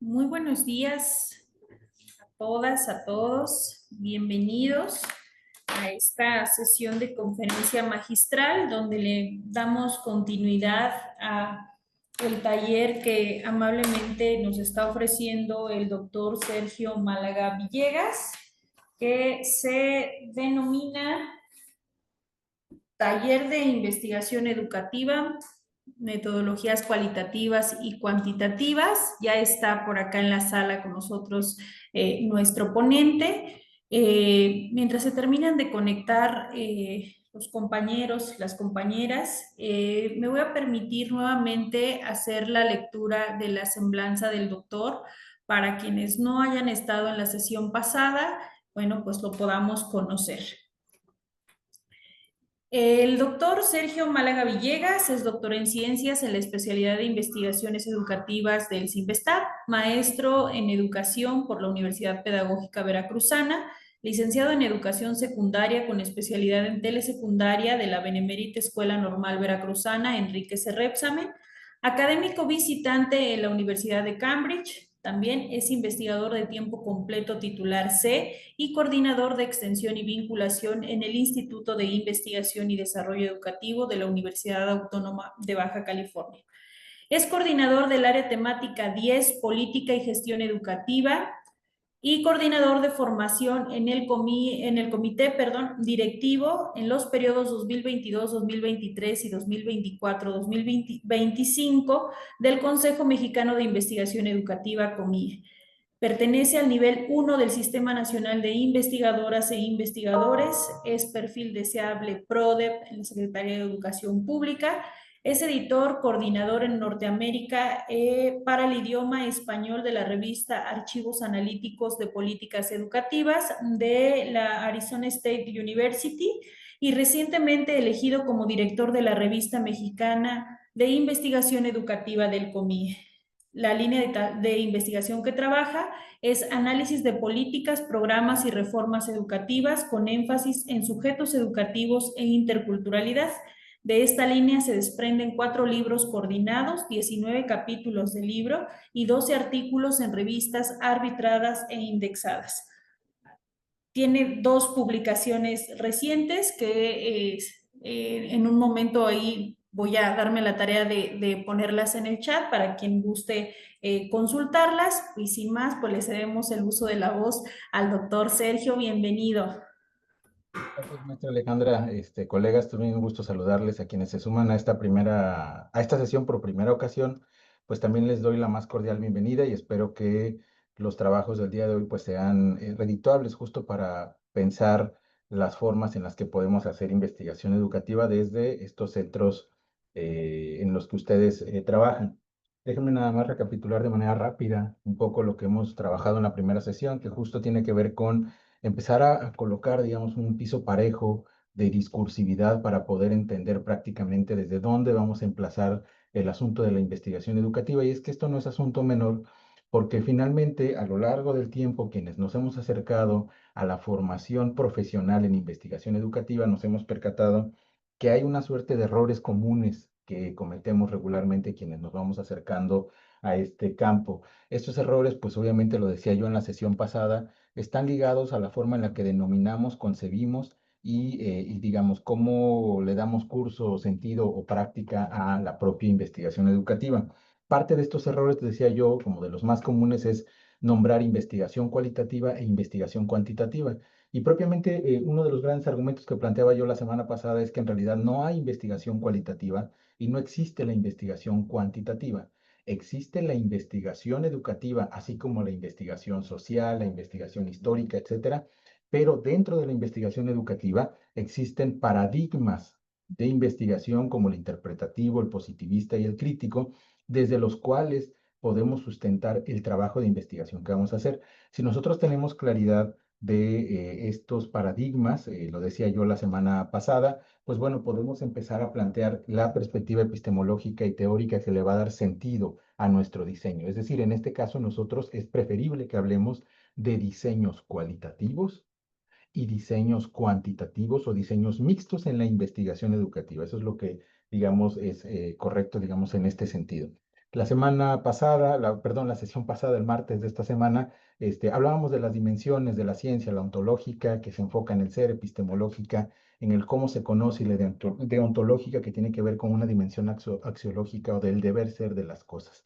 Muy buenos días a todas, a todos. Bienvenidos a esta sesión de conferencia magistral donde le damos continuidad a el taller que amablemente nos está ofreciendo el doctor Sergio Málaga Villegas, que se denomina Taller de Investigación Educativa, Metodologías Cualitativas y Cuantitativas. Ya está por acá en la sala con nosotros nuestro ponente. Mientras se terminan de conectar los compañeros, las compañeras, me voy a permitir nuevamente hacer la lectura de la semblanza del doctor para quienes no hayan estado en la sesión pasada, bueno, pues lo podamos conocer. El doctor Sergio Málaga Villegas es doctor en ciencias en la especialidad de investigaciones educativas del CIMBESTAB, maestro en educación por la Universidad Pedagógica Veracruzana, licenciado en educación secundaria con especialidad en telesecundaria de la Benemérita Escuela Normal Veracruzana Enrique C. Repsamen, académico visitante en la Universidad de Cambridge. También es investigador de tiempo completo titular C y coordinador de extensión y vinculación en el Instituto de Investigación y Desarrollo Educativo de la Universidad Autónoma de Baja California. Es coordinador del área temática 10, Política y Gestión Educativa, y coordinador de formación en el comité directivo en los periodos 2022, 2023 y 2024, 2025 del Consejo Mexicano de Investigación Educativa, COMIE. Pertenece al nivel 1 del Sistema Nacional de Investigadoras e Investigadores, es perfil deseable PRODEP en la Secretaría de Educación Pública, es editor, coordinador en Norteamérica para el idioma español de la revista Archivos Analíticos de Políticas Educativas de la Arizona State University y recientemente elegido como director de la revista mexicana de investigación educativa del COMIE. La línea de investigación que trabaja es análisis de políticas, programas y reformas educativas con énfasis en sujetos educativos e interculturalidad. De esta línea se desprenden 4 libros coordinados, 19 capítulos de libro y 12 artículos en revistas arbitradas e indexadas. Tiene 2 publicaciones recientes que en un momento ahí voy a darme la tarea de ponerlas en el chat para quien guste consultarlas. Y sin más, pues le cedemos el uso de la voz al doctor Sergio. Bienvenido. Gracias, maestra Alejandra. Colegas, también un gusto saludarles a quienes se suman a esta sesión por primera ocasión. Pues también les doy la más cordial bienvenida y espero que los trabajos del día de hoy pues sean redituables justo para pensar las formas en las que podemos hacer investigación educativa desde estos centros en los que ustedes trabajan. Déjenme nada más recapitular de manera rápida un poco lo que hemos trabajado en la primera sesión, que justo tiene que ver con empezar a colocar, digamos, un piso parejo de discursividad para poder entender prácticamente desde dónde vamos a emplazar el asunto de la investigación educativa. Y es que esto no es asunto menor, porque finalmente a lo largo del tiempo quienes nos hemos acercado a la formación profesional en investigación educativa nos hemos percatado que hay una suerte de errores comunes que cometemos regularmente quienes nos vamos acercando a este campo. Estos errores, pues obviamente lo decía yo en la sesión pasada, están ligados a la forma en la que denominamos, concebimos y digamos, cómo le damos curso, sentido o práctica a la propia investigación educativa. Parte de estos errores, decía yo, como de los más comunes, es nombrar investigación cualitativa e investigación cuantitativa. Y propiamente uno de los grandes argumentos que planteaba yo la semana pasada es que en realidad no hay investigación cualitativa y no existe la investigación cuantitativa. Existe la investigación educativa, así como la investigación social, la investigación histórica, etcétera, pero dentro de la investigación educativa existen paradigmas de investigación como el interpretativo, el positivista y el crítico, desde los cuales podemos sustentar el trabajo de investigación que vamos a hacer. Si nosotros tenemos claridad de estos paradigmas, lo decía yo la semana pasada, pues bueno, podemos empezar a plantear la perspectiva epistemológica y teórica que le va a dar sentido a nuestro diseño. Es decir, en este caso nosotros es preferible que hablemos de diseños cualitativos y diseños cuantitativos o diseños mixtos en la investigación educativa. Eso es lo que, digamos, es correcto, digamos, en este sentido. La semana pasada, perdón, la sesión pasada, el martes de esta semana, hablábamos de las dimensiones de la ciencia, la ontológica, que se enfoca en el ser, epistemológica, en el cómo se conoce, y la deontológica, que tiene que ver con una dimensión axiológica o del deber ser de las cosas.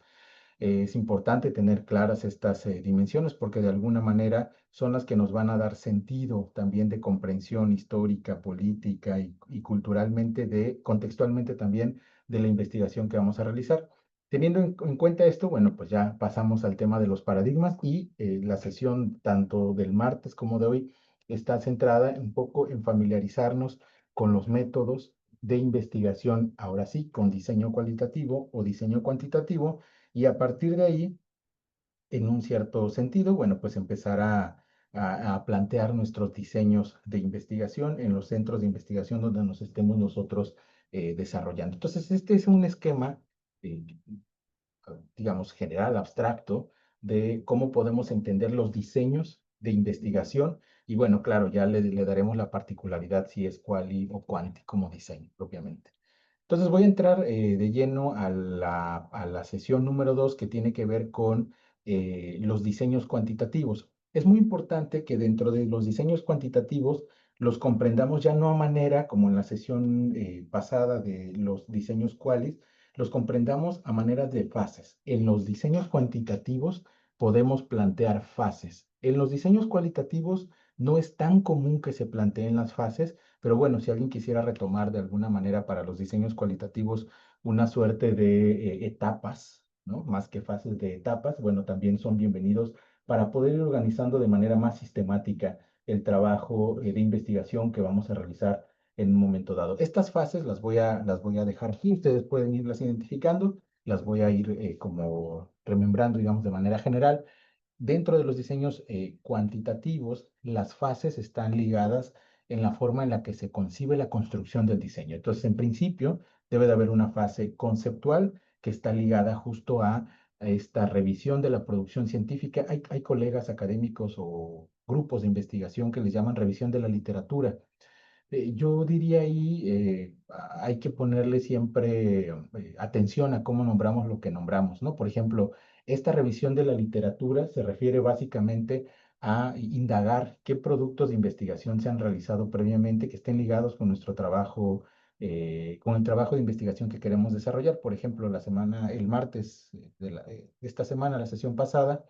Es importante tener claras estas dimensiones porque de alguna manera son las que nos van a dar sentido también de comprensión histórica, política y culturalmente, contextualmente también de la investigación que vamos a realizar. Teniendo en cuenta esto, bueno, pues ya pasamos al tema de los paradigmas y la sesión tanto del martes como de hoy está centrada un poco en familiarizarnos con los métodos de investigación, ahora sí, con diseño cualitativo o diseño cuantitativo, y a partir de ahí, en un cierto sentido, bueno, pues empezar a plantear nuestros diseños de investigación en los centros de investigación donde nos estemos nosotros desarrollando. Entonces, este es un esquema, eh, digamos, general, abstracto, de cómo podemos entender los diseños de investigación. Y bueno, claro, ya le daremos la particularidad si es quali o quanti como diseño propiamente. Entonces voy a entrar de lleno a la sesión número 2 que tiene que ver con los diseños cuantitativos. Es muy importante que dentro de los diseños cuantitativos los comprendamos ya no a manera como en la sesión pasada de los diseños qualis, los comprendamos a manera de fases. En los diseños cuantitativos podemos plantear fases. En los diseños cualitativos no es tan común que se planteen las fases, pero bueno, si alguien quisiera retomar de alguna manera para los diseños cualitativos una suerte de etapas, ¿no? Más que fases de etapas, bueno, también son bienvenidos para poder ir organizando de manera más sistemática el trabajo de investigación que vamos a realizar en un momento dado. Estas fases las voy a dejar aquí, ustedes pueden irlas identificando, las voy a ir como remembrando, digamos, de manera general. Dentro de los diseños cuantitativos, las fases están ligadas en la forma en la que se concibe la construcción del diseño. Entonces, en principio, debe de haber una fase conceptual que está ligada justo a esta revisión de la producción científica. Hay colegas académicos o grupos de investigación que les llaman revisión de la literatura. Yo diría ahí, hay que ponerle siempre atención a cómo nombramos lo que nombramos, ¿no? Por ejemplo, esta revisión de la literatura se refiere básicamente a indagar qué productos de investigación se han realizado previamente que estén ligados con nuestro trabajo, con el trabajo de investigación que queremos desarrollar. Por ejemplo, el martes de esta semana, la sesión pasada,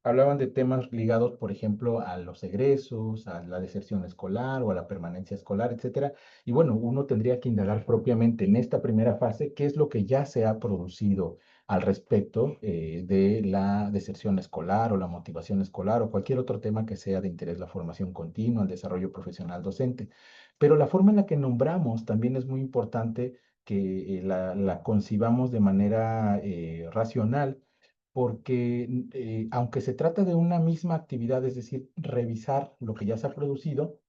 hablaban de temas ligados, por ejemplo, a los egresos, a la deserción escolar o a la permanencia escolar, etcétera. Y bueno, uno tendría que indagar propiamente en esta primera fase qué es lo que ya se ha producido al respecto de la deserción escolar o la motivación escolar o cualquier otro tema que sea de interés, la formación continua, el desarrollo profesional docente. Pero la forma en la que nombramos también es muy importante que la concibamos de manera racional porque aunque se trata de una misma actividad, es decir, revisar lo que ya se ha producido,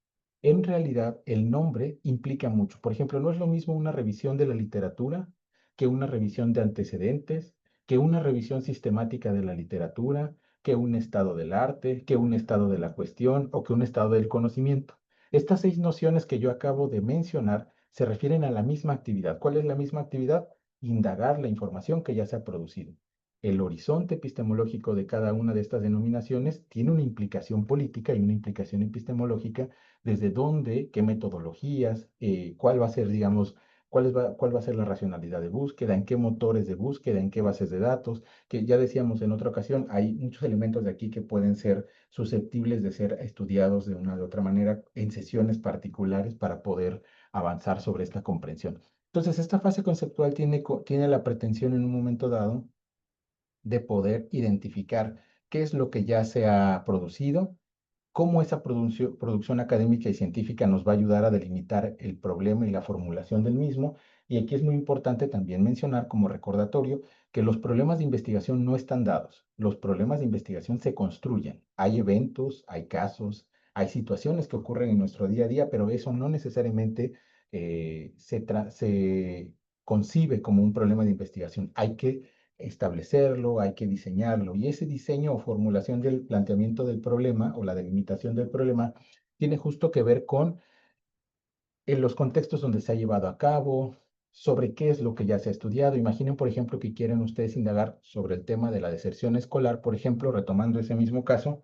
en realidad el nombre implica mucho. Por ejemplo, no es lo mismo una revisión de la literatura que una revisión de antecedentes, que una revisión sistemática de la literatura, que un estado del arte, que un estado de la cuestión o que un estado del conocimiento. Estas 6 nociones que yo acabo de mencionar se refieren a la misma actividad. ¿Cuál es la misma actividad? Indagar la información que ya se ha producido. El horizonte epistemológico de cada una de estas denominaciones tiene una implicación política y una implicación epistemológica, desde dónde, qué metodologías, cuál va a ser, digamos, cuál va a ser la racionalidad de búsqueda, en qué motores de búsqueda, en qué bases de datos, que ya decíamos en otra ocasión, hay muchos elementos de aquí que pueden ser susceptibles de ser estudiados de una u otra manera en sesiones particulares para poder avanzar sobre esta comprensión. Entonces, esta fase conceptual tiene la pretensión en un momento dado de poder identificar qué es lo que ya se ha producido, cómo esa producción académica y científica nos va a ayudar a delimitar el problema y la formulación del mismo. Y aquí es muy importante también mencionar como recordatorio que los problemas de investigación no están dados. Los problemas de investigación se construyen. Hay eventos, hay casos, hay situaciones que ocurren en nuestro día a día, pero eso no necesariamente se concibe como un problema de investigación. Hay que establecerlo, hay que diseñarlo. Y ese diseño o formulación del planteamiento del problema o la delimitación del problema tiene justo que ver con en los contextos donde se ha llevado a cabo, sobre qué es lo que ya se ha estudiado. Imaginen, por ejemplo, que quieren ustedes indagar sobre el tema de la deserción escolar, por ejemplo, retomando ese mismo caso,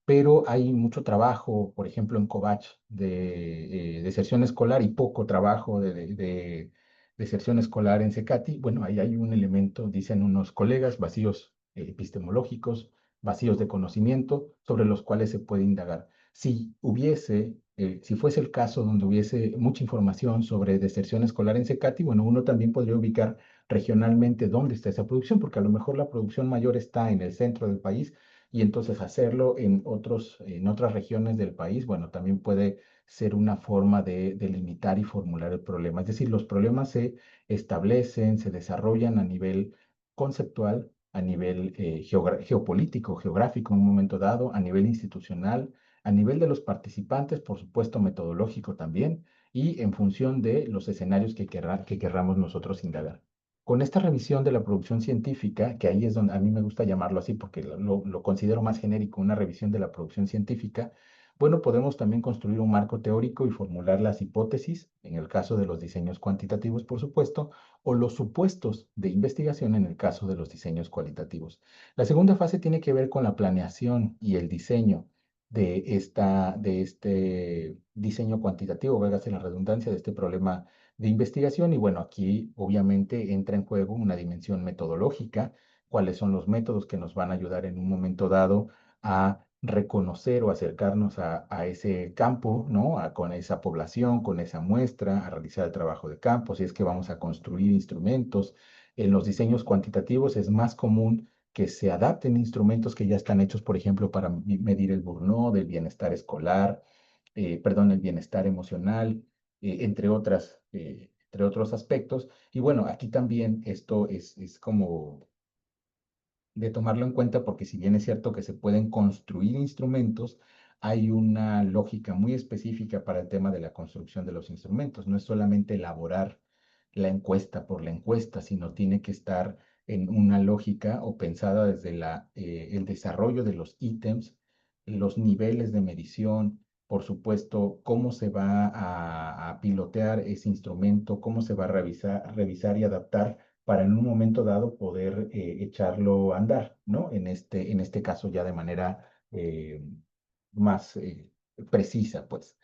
pero hay mucho trabajo, por ejemplo, en Covach de deserción escolar y poco trabajo de deserción escolar en CECATI. Bueno, ahí hay un elemento, dicen unos colegas, vacíos epistemológicos, vacíos de conocimiento sobre los cuales se puede indagar. Si fuese el caso donde hubiese mucha información sobre deserción escolar en CECATI, bueno, uno también podría ubicar regionalmente dónde está esa producción, porque a lo mejor la producción mayor está en el centro del país y entonces hacerlo en otras regiones del país, bueno, también puede ser una forma de delimitar y formular el problema. Es decir, los problemas se establecen, se desarrollan a nivel conceptual, a nivel geopolítico, geográfico en un momento dado, a nivel institucional, a nivel de los participantes, por supuesto, metodológico también, y en función de los escenarios que querramos nosotros indagar. Con esta revisión de la producción científica, que ahí es donde a mí me gusta llamarlo así porque lo considero más genérico, una revisión de la producción científica, bueno, podemos también construir un marco teórico y formular las hipótesis, en el caso de los diseños cuantitativos, por supuesto, o los supuestos de investigación en el caso de los diseños cualitativos. La segunda fase tiene que ver con la planeación y el diseño de este diseño cuantitativo, válgase la redundancia, de este problema de investigación. Y bueno, aquí obviamente entra en juego una dimensión metodológica, cuáles son los métodos que nos van a ayudar en un momento dado a reconocer o acercarnos a ese campo, ¿no? Con esa población, con esa muestra, a realizar el trabajo de campo, si es que vamos a construir instrumentos. En los diseños cuantitativos es más común que se adapten instrumentos que ya están hechos, por ejemplo, para medir el Burnout, el bienestar escolar, perdón, el bienestar emocional, entre otros aspectos. Y bueno, aquí también esto es como de tomarlo en cuenta porque si bien es cierto que se pueden construir instrumentos, hay una lógica muy específica para el tema de la construcción de los instrumentos. No es solamente elaborar la encuesta por la encuesta, sino tiene que estar en una lógica o pensada desde el desarrollo de los ítems, los niveles de medición, por supuesto, cómo se va a pilotear ese instrumento, cómo se va a revisar y adaptar para en un momento dado poder echarlo a andar, ¿no? En este caso ya de manera más precisa, pues.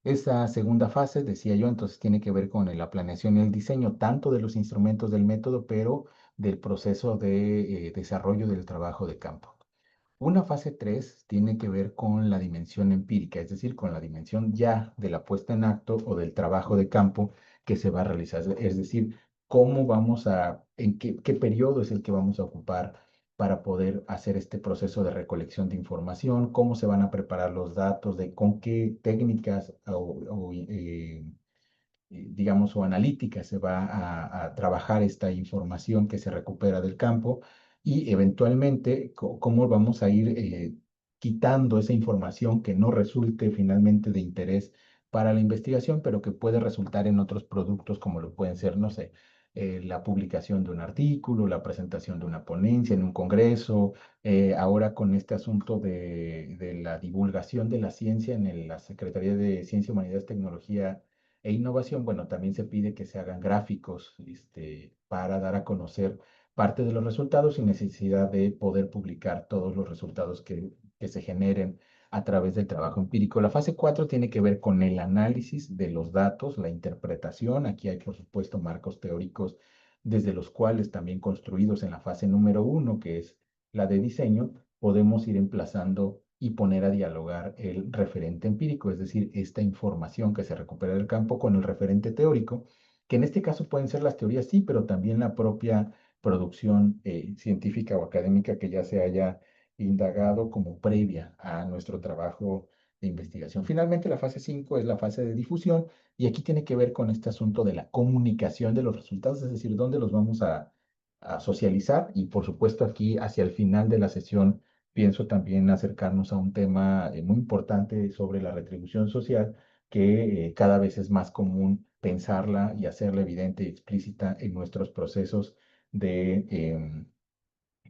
Esa segunda fase, decía yo, entonces tiene que ver con la planeación y el diseño, tanto de los instrumentos del método, pero del proceso de desarrollo del trabajo de campo. Una fase 3 tiene que ver con la dimensión empírica, es decir, con la dimensión ya de la puesta en acto o del trabajo de campo que se va a realizar. Es decir, en qué periodo es el que vamos a ocupar para poder hacer este proceso de recolección de información, cómo se van a preparar los datos, de con qué técnicas digamos, o analítica se va a trabajar esta información que se recupera del campo y eventualmente cómo vamos a ir quitando esa información que no resulte finalmente de interés para la investigación, pero que puede resultar en otros productos como lo pueden ser, no sé, la publicación de un artículo, la presentación de una ponencia en un congreso, ahora con este asunto de la divulgación de la ciencia en la Secretaría de Ciencia, Humanidades, Tecnología e innovación, bueno, también se pide que se hagan gráficos, para dar a conocer parte de los resultados sin necesidad de poder publicar todos los resultados que se generen a través del trabajo empírico. La fase 4 tiene que ver con el análisis de los datos, la interpretación. Aquí hay, por supuesto, marcos teóricos desde los cuales también construidos en la fase número 1, que es la de diseño, podemos ir emplazando y poner a dialogar el referente empírico, es decir, esta información que se recupera del campo con el referente teórico, que en este caso pueden ser las teorías, sí, pero también la propia producción científica o académica que ya se haya indagado como previa a nuestro trabajo de investigación. Finalmente, la fase 5 es la fase de difusión y aquí tiene que ver con este asunto de la comunicación de los resultados, es decir, dónde los vamos a socializar y por supuesto aquí hacia el final de la sesión pienso también acercarnos a un tema muy importante sobre la retribución social, que cada vez es más común pensarla y hacerla evidente y explícita en nuestros procesos de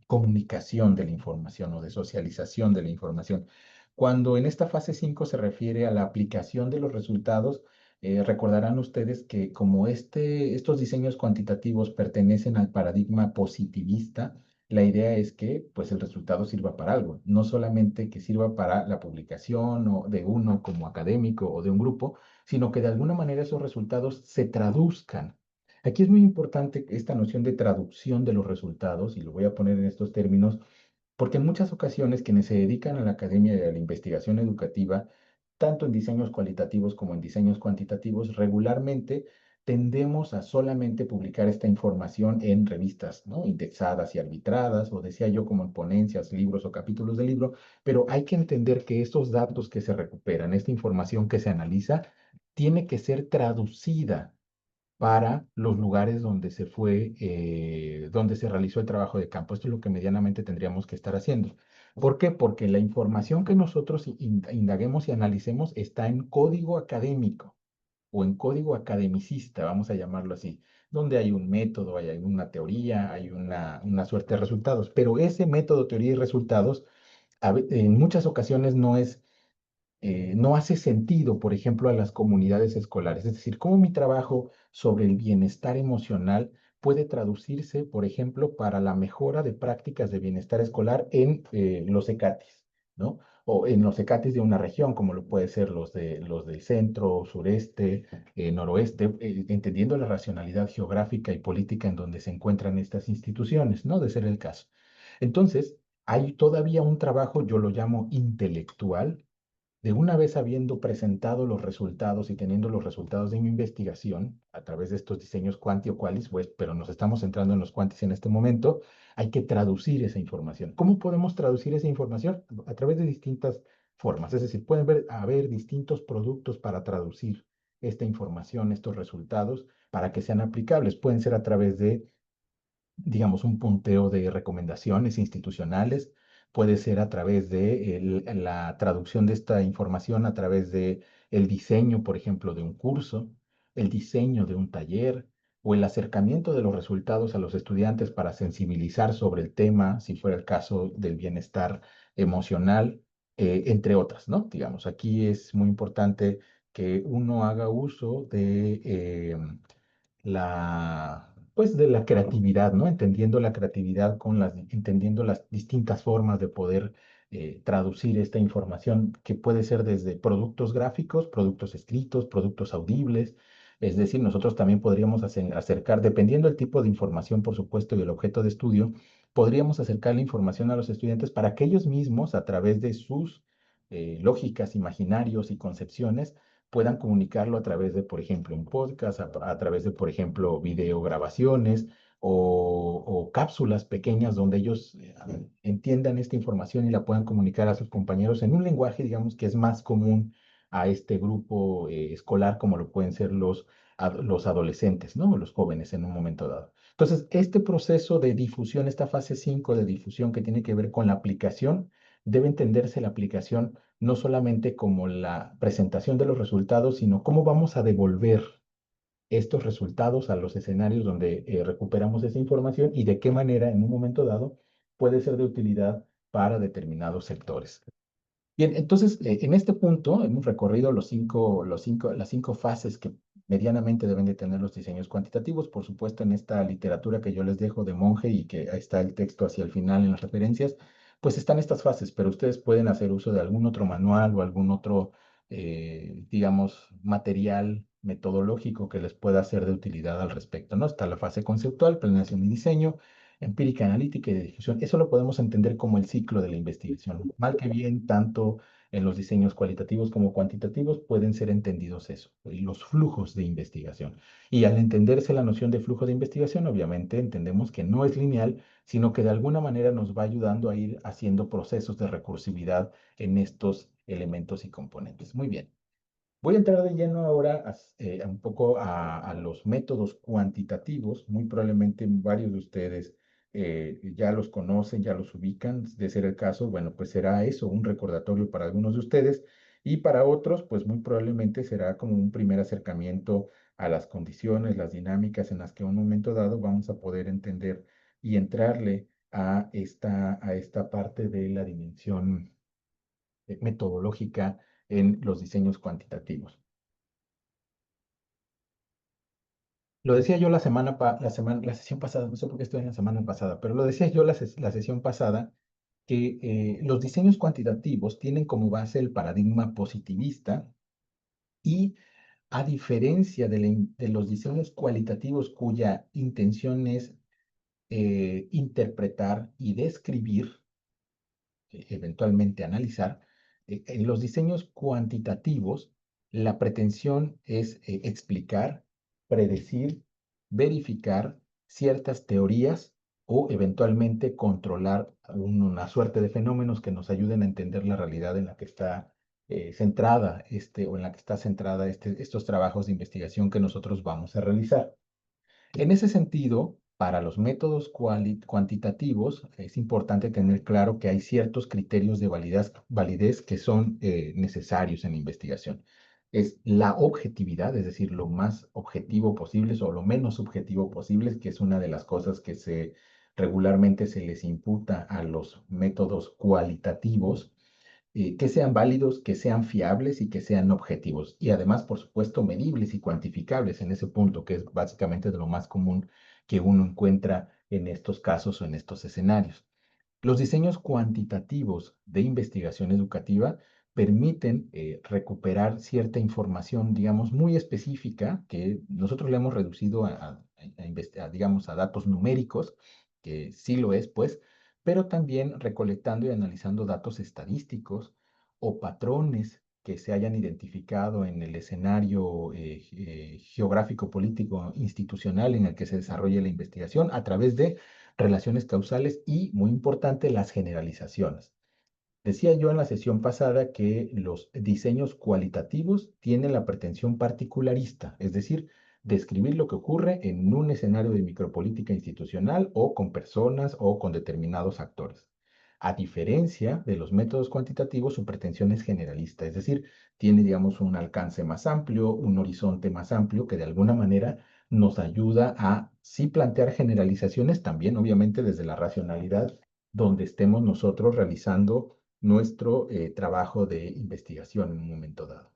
comunicación de la información o de socialización de la información. Cuando en esta fase 5 se refiere a la aplicación de los resultados, Recordarán ustedes que como estos diseños cuantitativos pertenecen al paradigma positivista, la idea es que pues el resultado sirva para algo, no solamente que sirva para la publicación o de uno como académico o de un grupo, sino que de alguna manera esos resultados se traduzcan. Aquí es muy importante esta noción de traducción de los resultados, y lo voy a poner en estos términos, porque en muchas ocasiones quienes se dedican a la academia y a la investigación educativa, tanto en diseños cualitativos como en diseños cuantitativos, regularmente tendemos a solamente publicar esta información en revistas, ¿no? Indexadas y arbitradas, o decía yo como en ponencias, libros o capítulos de libro, pero hay que entender que estos datos que se recuperan, esta información que se analiza, tiene que ser traducida para los lugares donde donde se realizó el trabajo de campo. Esto es lo que medianamente tendríamos que estar haciendo. ¿Por qué? Porque la información que nosotros indaguemos y analicemos está en código académico o en código academicista, vamos a llamarlo así, donde hay un método, hay una teoría, hay una suerte de resultados. Pero ese método, teoría y resultados, en muchas ocasiones no hace sentido, por ejemplo, a las comunidades escolares. Es decir, cómo mi trabajo sobre el bienestar emocional puede traducirse, por ejemplo, para la mejora de prácticas de bienestar escolar en los ECATIS, ¿no? O en los ECATIS de una región, como lo puede ser los del centro, sureste, noroeste, entendiendo la racionalidad geográfica y política en donde se encuentran estas instituciones, ¿no? De ser el caso. Entonces, hay todavía un trabajo, yo lo llamo intelectual, de una vez habiendo presentado los resultados y teniendo los resultados de mi investigación a través de estos diseños cuanti o qualis, pues, pero nos estamos centrando en los quantis en este momento, hay que traducir esa información. ¿Cómo podemos traducir esa información? A través de distintas formas. Es decir, haber distintos productos para traducir esta información, estos resultados, para que sean aplicables. Pueden ser a través de, digamos, un punteo de recomendaciones institucionales, puede ser a través de la traducción de esta información a través de el diseño, por ejemplo, de un curso, el diseño de un taller o el acercamiento de los resultados a los estudiantes para sensibilizar sobre el tema, si fuera el caso del bienestar emocional, entre otras, ¿no? Digamos, aquí es muy importante que uno haga uso pues de la creatividad, ¿no? Entendiendo la creatividad entendiendo las distintas formas de poder traducir esta información que puede ser desde productos gráficos, productos escritos, productos audibles. Es decir, nosotros también podríamos acercar, dependiendo del tipo de información, por supuesto, y el objeto de estudio, podríamos acercar la información a los estudiantes para que ellos mismos, a través de sus lógicas, imaginarios y concepciones, puedan comunicarlo a través de, por ejemplo, un podcast, a través de, por ejemplo, videograbaciones o cápsulas pequeñas donde ellos entiendan esta información y la puedan comunicar a sus compañeros en un lenguaje, digamos, que es más común a este grupo escolar, como lo pueden ser los adolescentes, ¿no? Los jóvenes en un momento dado. Entonces, este proceso de difusión, esta fase 5 de difusión que tiene que ver con la aplicación, debe entenderse la aplicación no solamente como la presentación de los resultados, sino cómo vamos a devolver estos resultados a los escenarios donde recuperamos esa información y de qué manera en un momento dado puede ser de utilidad para determinados sectores. Bien, entonces, en este punto hemos recorrido las cinco fases que medianamente deben de tener los diseños cuantitativos. Por supuesto, en esta literatura que yo les dejo de Monge y que ahí está el texto hacia el final en las referencias, pues están estas fases, pero ustedes pueden hacer uso de algún otro manual o algún otro, digamos, material metodológico que les pueda ser de utilidad al respecto, ¿no? Está la fase conceptual, planeación y diseño, empírica, analítica y de difusión. Eso lo podemos entender como el ciclo de la investigación. Mal que bien, tanto en los diseños cualitativos como cuantitativos pueden ser entendidos eso, los flujos de investigación. Y al entenderse la noción de flujo de investigación, obviamente entendemos que no es lineal, sino que de alguna manera nos va ayudando a ir haciendo procesos de recursividad en estos elementos y componentes. Muy bien. Voy a entrar de lleno ahora un poco a los métodos cuantitativos. Muy probablemente varios de ustedes ya los conocen, ya los ubican. De ser el caso, bueno, pues será eso, un recordatorio para algunos de ustedes. Y para otros, pues muy probablemente será como un primer acercamiento a las condiciones, las dinámicas en las que en un momento dado vamos a poder entender y entrarle a esta parte de la dimensión metodológica en los diseños cuantitativos. Lo decía yo la sesión pasada, no sé por qué estoy en la semana pasada, pero lo decía yo la sesión pasada, que los diseños cuantitativos tienen como base el paradigma positivista y a diferencia de los diseños cualitativos cuya intención es interpretar y describir, eventualmente analizar, en los diseños cuantitativos, la pretensión es explicar, predecir, verificar ciertas teorías o eventualmente controlar una suerte de fenómenos que nos ayuden a entender la realidad en la que está centrada o en la que está centrada estos trabajos de investigación que nosotros vamos a realizar. En ese sentido, para los métodos cuantitativos es importante tener claro que hay ciertos criterios de validez que son necesarios en la investigación. Es la objetividad, es decir, lo más objetivo posible o lo menos subjetivo posible, que es una de las cosas que regularmente se les imputa a los métodos cualitativos, que sean válidos, que sean fiables y que sean objetivos. Y además, por supuesto, medibles y cuantificables en ese punto, que es básicamente de lo más común que uno encuentra en estos casos o en estos escenarios. Los diseños cuantitativos de investigación educativa permiten recuperar cierta información, digamos, muy específica, que nosotros le hemos reducido digamos, a datos numéricos, que sí lo es, pues, pero también recolectando y analizando datos estadísticos o patrones que se hayan identificado en el escenario geográfico, político, institucional en el que se desarrolla la investigación a través de relaciones causales y, muy importante, las generalizaciones. Decía yo en la sesión pasada que los diseños cualitativos tienen la pretensión particularista, es decir, describir lo que ocurre en un escenario de micropolítica institucional o con personas o con determinados actores. A diferencia de los métodos cuantitativos, su pretensión es generalista, es decir, tiene, digamos, un alcance más amplio, un horizonte más amplio que de alguna manera nos ayuda a sí plantear generalizaciones también, obviamente, desde la racionalidad, donde estemos nosotros realizando nuestro trabajo de investigación en un momento dado.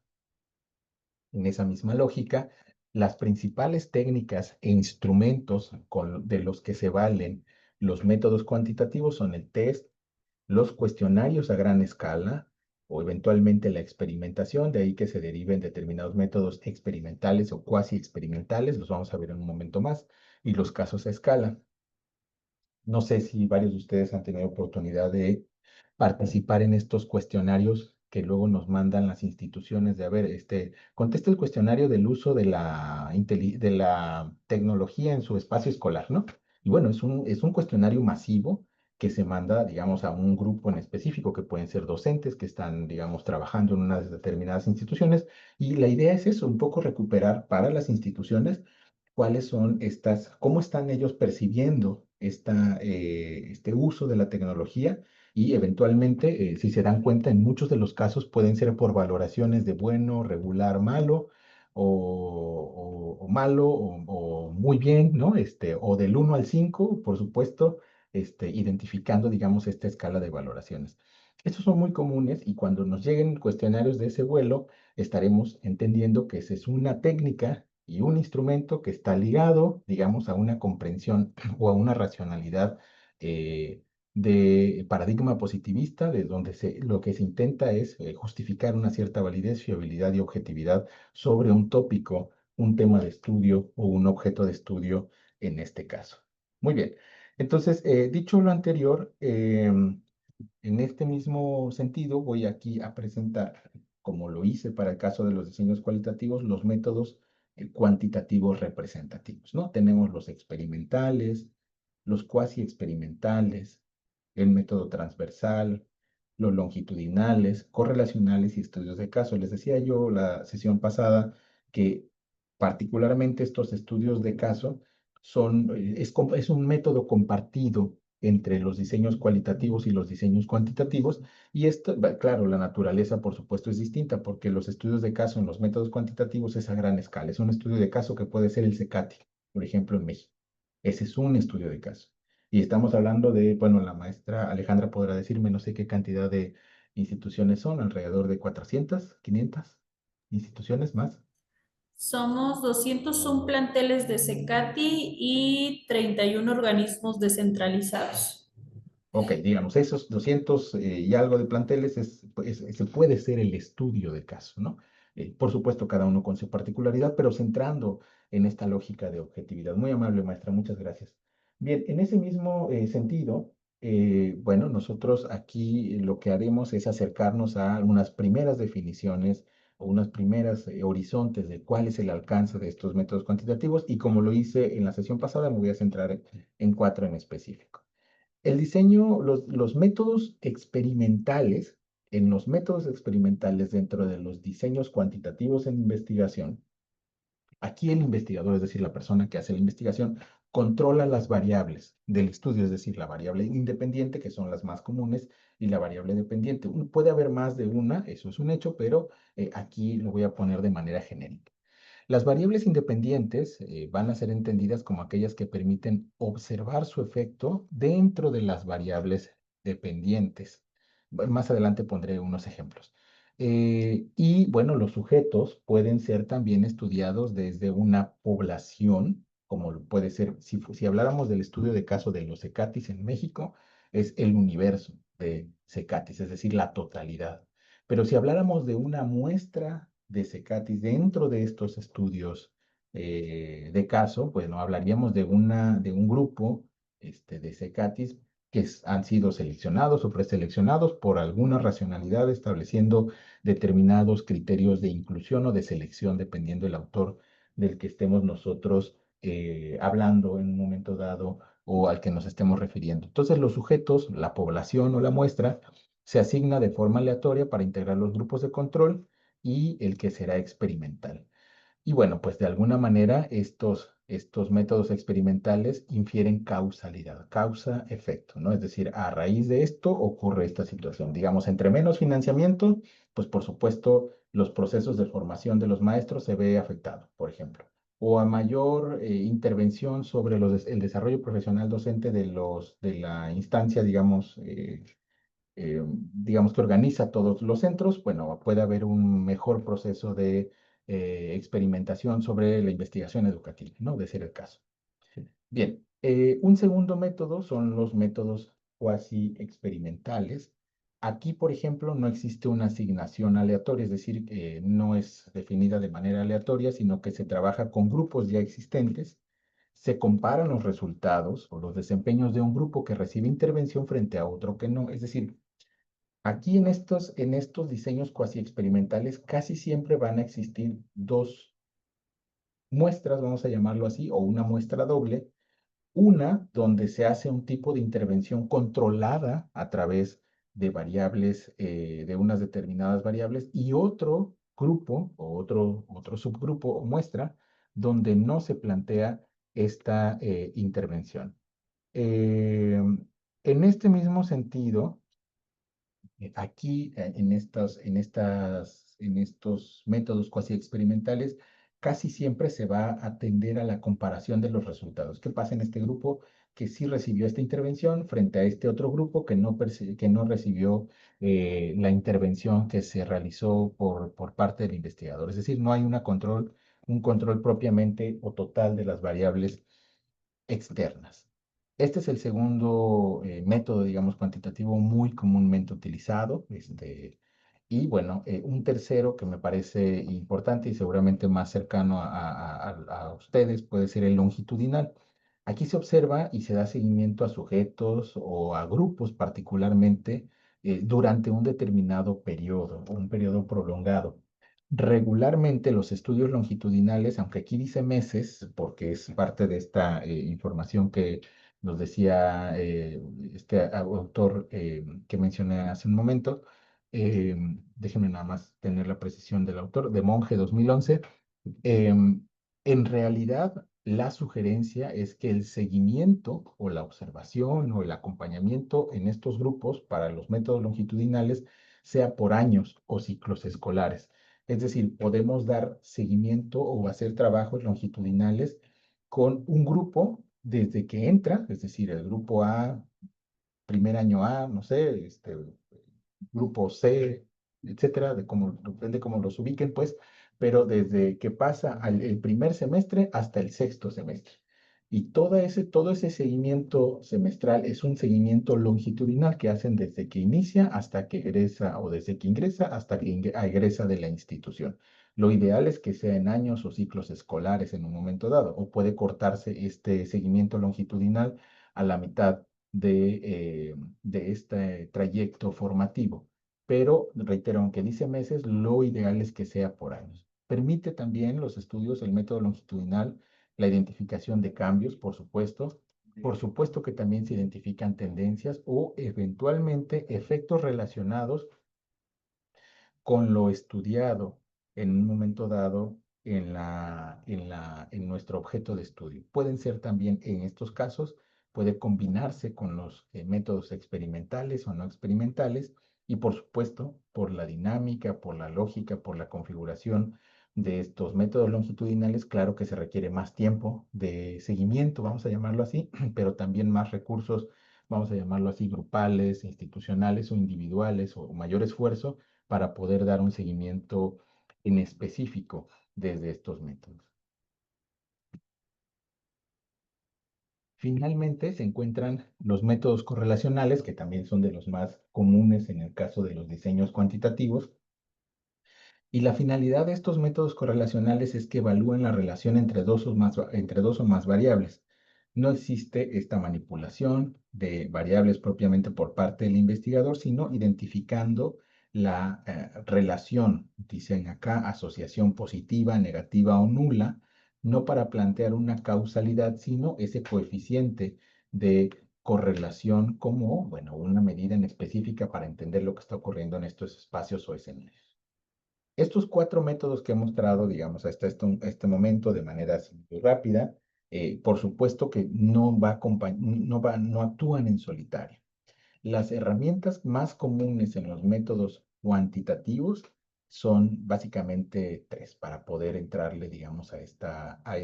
En esa misma lógica, las principales técnicas e instrumentos de los que se valen los métodos cuantitativos son el test, los cuestionarios a gran escala o eventualmente la experimentación, de ahí que se deriven determinados métodos experimentales o cuasi experimentales, los vamos a ver en un momento más, y los casos a escala. No sé si varios de ustedes han tenido oportunidad de participar en estos cuestionarios que luego nos mandan las instituciones de, a ver, contesta el cuestionario del uso de de la tecnología en su espacio escolar, ¿no? Y bueno, es un cuestionario masivo que se manda, digamos, a un grupo en específico, que pueden ser docentes que están, digamos, trabajando en unas determinadas instituciones. Y la idea es eso, un poco recuperar para las instituciones cuáles son cómo están ellos percibiendo este uso de la tecnología y eventualmente, si se dan cuenta, en muchos de los casos pueden ser por valoraciones de bueno, regular, malo o malo o muy bien, ¿no? O del 1 al 5, por supuesto, identificando, digamos, esta escala de valoraciones. Estos son muy comunes y cuando nos lleguen cuestionarios de ese vuelo, estaremos entendiendo que esa es una técnica y un instrumento que está ligado, digamos, a una comprensión o a una racionalidad de paradigma positivista, de donde lo que se intenta es justificar una cierta validez, fiabilidad y objetividad sobre un tópico, un tema de estudio o un objeto de estudio en este caso. Muy bien. Entonces, dicho lo anterior, en este mismo sentido, voy aquí a presentar, como lo hice para el caso de los diseños cualitativos, los métodos cuantitativos representativos, ¿no? Tenemos los experimentales, los cuasi experimentales, el método transversal, los longitudinales, correlacionales y estudios de caso. Les decía yo la sesión pasada que particularmente estos estudios de caso es un método compartido entre los diseños cualitativos y los diseños cuantitativos. Y esto, claro, la naturaleza, por supuesto, es distinta porque los estudios de caso en los métodos cuantitativos es a gran escala. Es un estudio de caso que puede ser el CECATI, por ejemplo, en México. Ese es un estudio de caso. Y estamos hablando de, bueno, la maestra Alejandra podrá decirme, no sé qué cantidad de instituciones son, alrededor de 400, 500 instituciones más. Somos 201 planteles de CECATI y 31 organismos descentralizados. Ok, digamos, esos 200 y algo de planteles se puede ser el estudio de caso, ¿no? Por supuesto, cada uno con su particularidad, pero centrando en esta lógica de objetividad. Muy amable, maestra, muchas gracias. Bien, en ese mismo sentido, bueno, nosotros aquí lo que haremos es acercarnos a unas primeras definiciones o unas primeras horizontes de cuál es el alcance de estos métodos cuantitativos y como lo hice en la sesión pasada, me voy a centrar en cuatro en específico. El diseño, los métodos experimentales, en los métodos experimentales dentro de los diseños cuantitativos en investigación, aquí el investigador, es decir, la persona que hace la investigación, controla las variables del estudio, es decir, la variable independiente, que son las más comunes, y la variable dependiente. Puede haber más de una, eso es un hecho, pero aquí lo voy a poner de manera genérica. Las variables independientes van a ser entendidas como aquellas que permiten observar su efecto dentro de las variables dependientes. Más adelante pondré unos ejemplos. Y bueno, los sujetos pueden ser también estudiados desde una población, como puede ser, si habláramos del estudio de caso de los cecatis en México, es el universo de cecatis, es decir, la totalidad. Pero si habláramos de una muestra de cecatis dentro de estos estudios de caso, pues no hablaríamos de un grupo de cecatis han sido seleccionados o preseleccionados por alguna racionalidad, estableciendo determinados criterios de inclusión o de selección, dependiendo del autor del que estemos nosotros hablando en un momento dado o al que nos estemos refiriendo. Entonces, los sujetos, la población o la muestra, se asigna de forma aleatoria para integrar los grupos de control y el que será experimental. Y bueno, pues de alguna manera estos métodos experimentales infieren causalidad, causa-efecto, ¿no? Es decir, a raíz de esto ocurre esta situación. Digamos, entre menos financiamiento, pues por supuesto los procesos de formación de los maestros se ve afectado, por ejemplo. O a mayor intervención sobre el desarrollo profesional docente de la instancia, digamos que organiza todos los centros, bueno, puede haber un mejor proceso de experimentación sobre la investigación educativa, ¿no? De ser el caso. Bien, un segundo método son los métodos cuasi experimentales. Aquí, por ejemplo, no existe una asignación aleatoria, es decir, no es definida de manera aleatoria, sino que se trabaja con grupos ya existentes. Se comparan los resultados o los desempeños de un grupo que recibe intervención frente a otro que no. Es decir, aquí en estos diseños cuasi experimentales casi siempre van a existir dos muestras, vamos a llamarlo así, o una muestra doble, una donde se hace un tipo de intervención controlada a través de variables, de unas determinadas variables, y otro grupo o otro subgrupo o muestra donde no se plantea esta intervención. En este mismo sentido, aquí, en estos métodos cuasi experimentales, casi siempre se va a atender a la comparación de los resultados. ¿Qué pasa en este grupo que sí recibió esta intervención frente a este otro grupo que no recibió la intervención que se realizó por parte del investigador? Es decir, no hay un control propiamente o total de las variables externas. Este es el segundo método, digamos, cuantitativo muy comúnmente utilizado. Y bueno, un tercero que me parece importante y seguramente más cercano a ustedes puede ser el longitudinal. Aquí se observa y se da seguimiento a sujetos o a grupos particularmente durante un determinado periodo, un periodo prolongado. Regularmente los estudios longitudinales, aunque aquí dice meses, porque es parte de esta información que nos decía este autor que mencioné hace un momento, déjenme nada más tener la precisión del autor, de Monge 2011, en realidad la sugerencia es que el seguimiento o la observación o el acompañamiento en estos grupos para los métodos longitudinales sea por años o ciclos escolares. Es decir, podemos dar seguimiento o hacer trabajos longitudinales con un grupo desde que entra, es decir, el grupo A, primer año A, no sé, grupo C, etcétera, depende cómo los ubiquen, pues, pero desde que pasa el primer semestre hasta el sexto semestre. Y todo ese seguimiento semestral es un seguimiento longitudinal que hacen desde que inicia hasta que egresa o desde que ingresa hasta que egresa de la institución. Lo ideal es que sea en años o ciclos escolares en un momento dado, o puede cortarse este seguimiento longitudinal a la mitad de este trayecto formativo. Pero, reitero, aunque dice meses, lo ideal es que sea por años. Permite también los estudios, el método longitudinal, la identificación de cambios, por supuesto. Por supuesto que también se identifican tendencias o eventualmente efectos relacionados con lo estudiado en un momento dado en nuestro objeto de estudio. Pueden ser también, en estos casos, puede combinarse con los métodos experimentales o no experimentales y, por supuesto, por la dinámica, por la lógica, por la configuración de estos métodos longitudinales, claro que se requiere más tiempo de seguimiento, vamos a llamarlo así, pero también más recursos, vamos a llamarlo así, grupales, institucionales o individuales o mayor esfuerzo para poder dar un seguimiento en específico desde estos métodos. Finalmente, se encuentran los métodos correlacionales, que también son de los más comunes en el caso de los diseños cuantitativos. Y la finalidad de estos métodos correlacionales es que evalúen la relación entre dos o más variables. No existe esta manipulación de variables propiamente por parte del investigador, sino identificando la relación, dicen acá, asociación positiva, negativa o nula, no para plantear una causalidad, sino ese coeficiente de correlación como, bueno, una medida en específica para entender lo que está ocurriendo en estos espacios o escenarios. Estos cuatro métodos que he mostrado, digamos, hasta este momento de manera así muy rápida, por supuesto que no actúan en solitario. Las herramientas más comunes en los métodos cuantitativos son básicamente tres para poder entrarle, digamos, a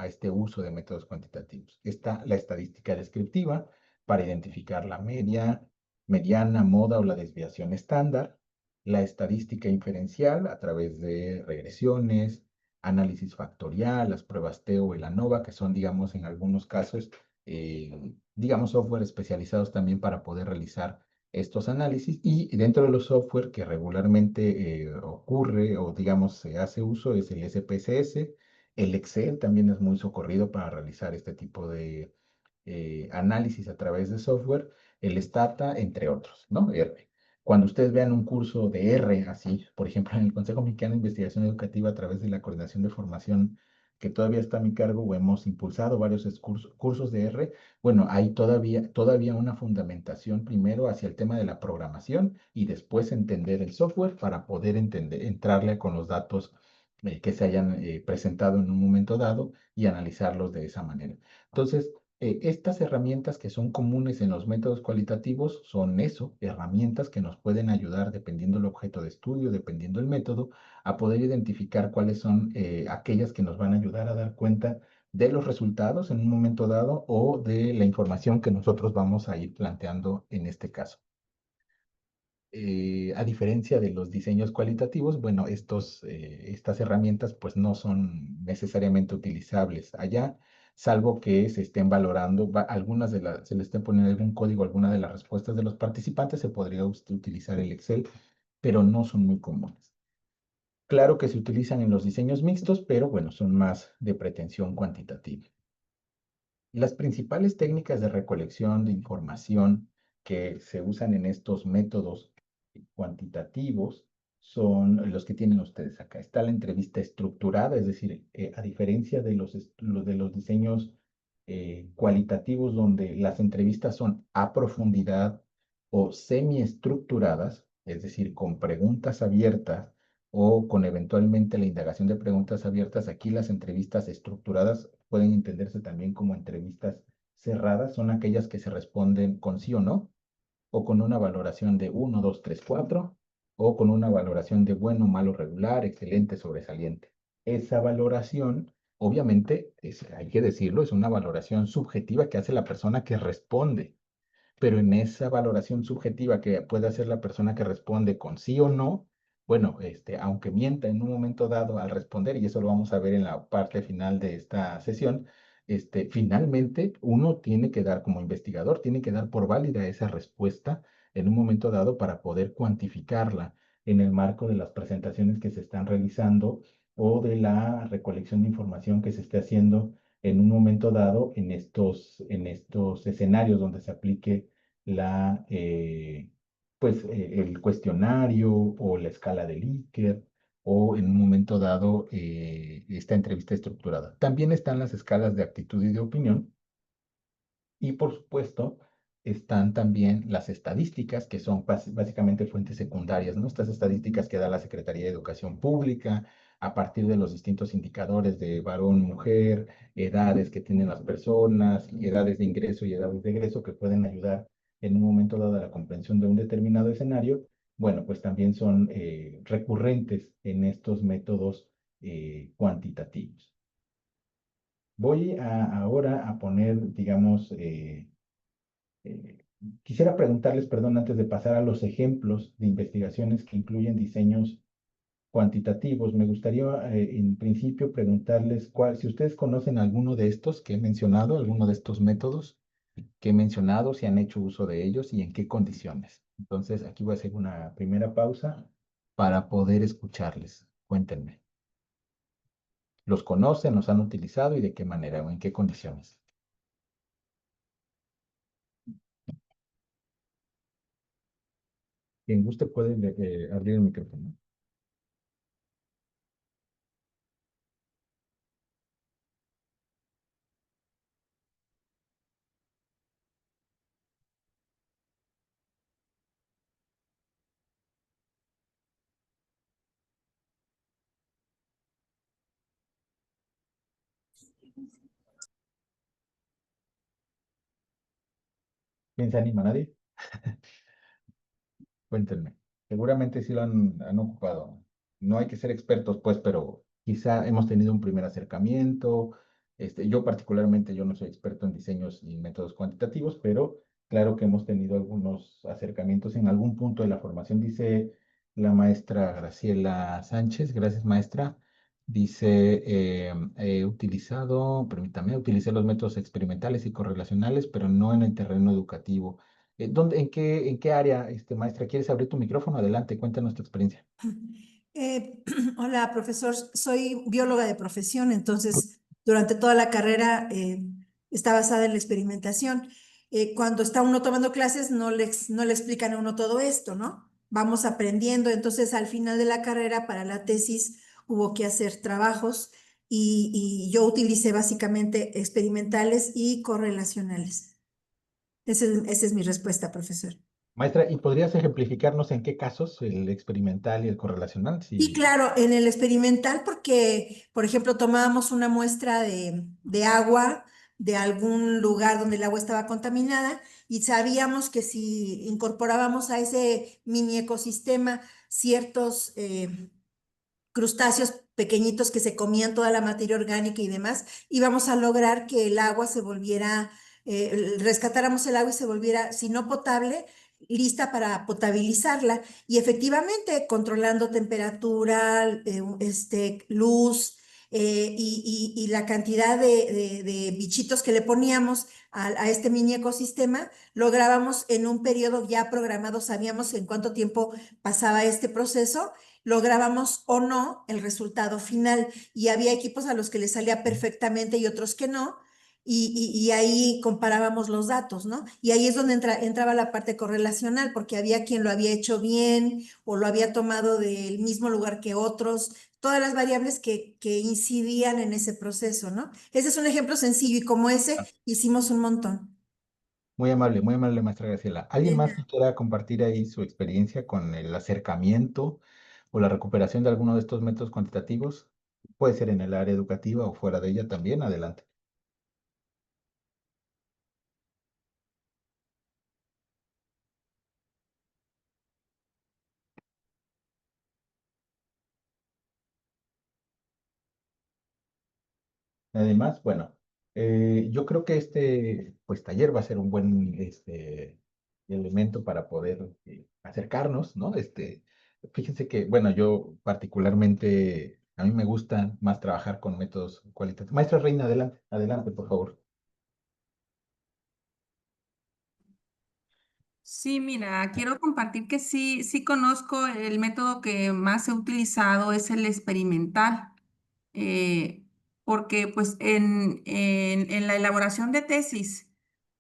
este uso de métodos cuantitativos. Está la estadística descriptiva para identificar la media, mediana, moda o la desviación estándar. La estadística inferencial a través de regresiones, análisis factorial, las pruebas TEO y la ANOVA, que son, digamos, en algunos casos digamos, software especializados también para poder realizar estos análisis. Y dentro de los software que regularmente ocurre o, digamos, se hace uso es el SPSS. El Excel también es muy socorrido para realizar este tipo de análisis a través de software. El Stata, entre otros, ¿no? R. Cuando ustedes vean un curso de R, así, por ejemplo, en el Consejo Mexicano de Investigación Educativa a través de la Coordinación de Formación que todavía está a mi cargo o hemos impulsado varios cursos de R, bueno, hay todavía una fundamentación primero hacia el tema de la programación y después entender el software para poder entrarle con los datos que se hayan presentado en un momento dado y analizarlos de esa manera. Entonces, estas herramientas que son comunes en los métodos cualitativos son eso, herramientas que nos pueden ayudar, dependiendo del objeto de estudio, dependiendo del método, a poder identificar cuáles son aquellas que nos van a ayudar a dar cuenta de los resultados en un momento dado o de la información que nosotros vamos a ir planteando en este caso. A diferencia de los diseños cualitativos, bueno, estas herramientas pues no son necesariamente utilizables allá, salvo que se estén valorando, se le estén poniendo algún código, alguna de las respuestas de los participantes, se podría utilizar el Excel, pero no son muy comunes. Claro que se utilizan en los diseños mixtos, pero bueno, son más de pretensión cuantitativa. Las principales técnicas de recolección de información que se usan en estos métodos cuantitativos son los que tienen ustedes acá. Está la entrevista estructurada, es decir, a diferencia de de los diseños cualitativos donde las entrevistas son a profundidad o semiestructuradas, es decir, con preguntas abiertas o con eventualmente la indagación de preguntas abiertas, aquí las entrevistas estructuradas pueden entenderse también como entrevistas cerradas, son aquellas que se responden con sí o no, o con una valoración de 1, 2, 3, 4, o con una valoración de bueno, malo, regular, excelente, sobresaliente. Esa valoración, obviamente, hay que decirlo, es una valoración subjetiva que hace la persona que responde, pero en esa valoración subjetiva que puede hacer la persona que responde con sí o no, bueno, aunque mienta en un momento dado al responder, y eso lo vamos a ver en la parte final de esta sesión, finalmente uno tiene que dar, como investigador, tiene que dar por válida esa respuesta en un momento dado para poder cuantificarla en el marco de las presentaciones que se están realizando o de la recolección de información que se esté haciendo en un momento dado en estos escenarios donde se aplique la, el cuestionario o la escala de Likert o en un momento dado esta entrevista estructurada. También están las escalas de actitud y de opinión y por supuesto están también las estadísticas, que son básicamente fuentes secundarias, ¿no? Estas estadísticas que da la Secretaría de Educación Pública a partir de los distintos indicadores de varón, mujer, edades que tienen las personas, y edades de ingreso y edades de egreso que pueden ayudar en un momento dado a la comprensión de un determinado escenario. Bueno, pues también son recurrentes en estos métodos cuantitativos. Voy ahora a poner, digamos, eh, quisiera preguntarles, perdón, antes de pasar a los ejemplos de investigaciones que incluyen diseños cuantitativos, me gustaría en principio preguntarles si ustedes conocen alguno de estos que he mencionado, alguno de estos métodos que he mencionado, si han hecho uso de ellos y en qué condiciones. Entonces, aquí voy a hacer una primera pausa para poder escucharles. Cuéntenme. ¿Los conocen, los han utilizado y de qué manera o en qué condiciones? Quien guste puede abrir el micrófono. ¿Quién se anima? ¿Nadie? Cuéntenme. Seguramente sí lo han ocupado. No hay que ser expertos, pues, pero quizá hemos tenido un primer acercamiento. Yo particularmente, yo no soy experto en diseños y métodos cuantitativos, pero claro que hemos tenido algunos acercamientos en algún punto de la formación. Dice la maestra Graciela Sánchez, gracias maestra. Dice, he utilizado, permítame, utilicé los métodos experimentales y correlacionales, pero no en el terreno educativo. En qué área, maestra? ¿Quieres abrir tu micrófono? Adelante, cuéntanos tu experiencia. Hola, profesor. Soy bióloga de profesión, entonces durante toda la carrera está basada en la experimentación. Cuando está uno tomando clases, no le explican a uno todo esto, ¿no? Vamos aprendiendo, entonces al final de la carrera, para la tesis, hubo que hacer trabajos y yo utilicé básicamente experimentales y correlacionales. Esa es mi respuesta, profesor. Maestra, ¿y podrías ejemplificarnos en qué casos el experimental y el correlacional? Sí, Sí. claro, en el experimental, porque, por ejemplo, tomábamos una muestra de agua de algún lugar donde el agua estaba contaminada y sabíamos que si incorporábamos a ese mini ecosistema ciertos crustáceos pequeñitos que se comían toda la materia orgánica y demás, íbamos a lograr que el agua se volviera, rescatáramos el agua y se volviera, si no potable, lista para potabilizarla. Y efectivamente, controlando temperatura, luz. Y la cantidad de bichitos que le poníamos a este mini ecosistema, lográbamos en un periodo ya programado, sabíamos en cuánto tiempo pasaba este proceso, lográbamos o no el resultado final. Y había equipos a los que les salía perfectamente y otros que no. Y ahí comparábamos los datos, ¿no? Y ahí es donde entraba la parte correlacional, porque había quien lo había hecho bien o lo había tomado del mismo lugar que otros, todas las variables que incidían en ese proceso, ¿no? Ese es un ejemplo sencillo y como ese hicimos un montón. Muy amable, maestra Graciela. ¿Alguien De más nada. que quiera compartir ahí su experiencia con el acercamiento o la recuperación de alguno de estos métodos cuantitativos? Puede ser en el área educativa o fuera de ella también. Adelante. Además, bueno, yo creo que pues, taller va a ser un buen elemento para poder acercarnos, ¿no? Fíjense que, bueno, yo particularmente, a mí me gusta más trabajar con métodos cualitativos. Maestra Reina, adelante, adelante, por favor. Sí, mira, quiero compartir que sí conozco el método que más he utilizado es el experimental, eh, porque pues en la elaboración de tesis,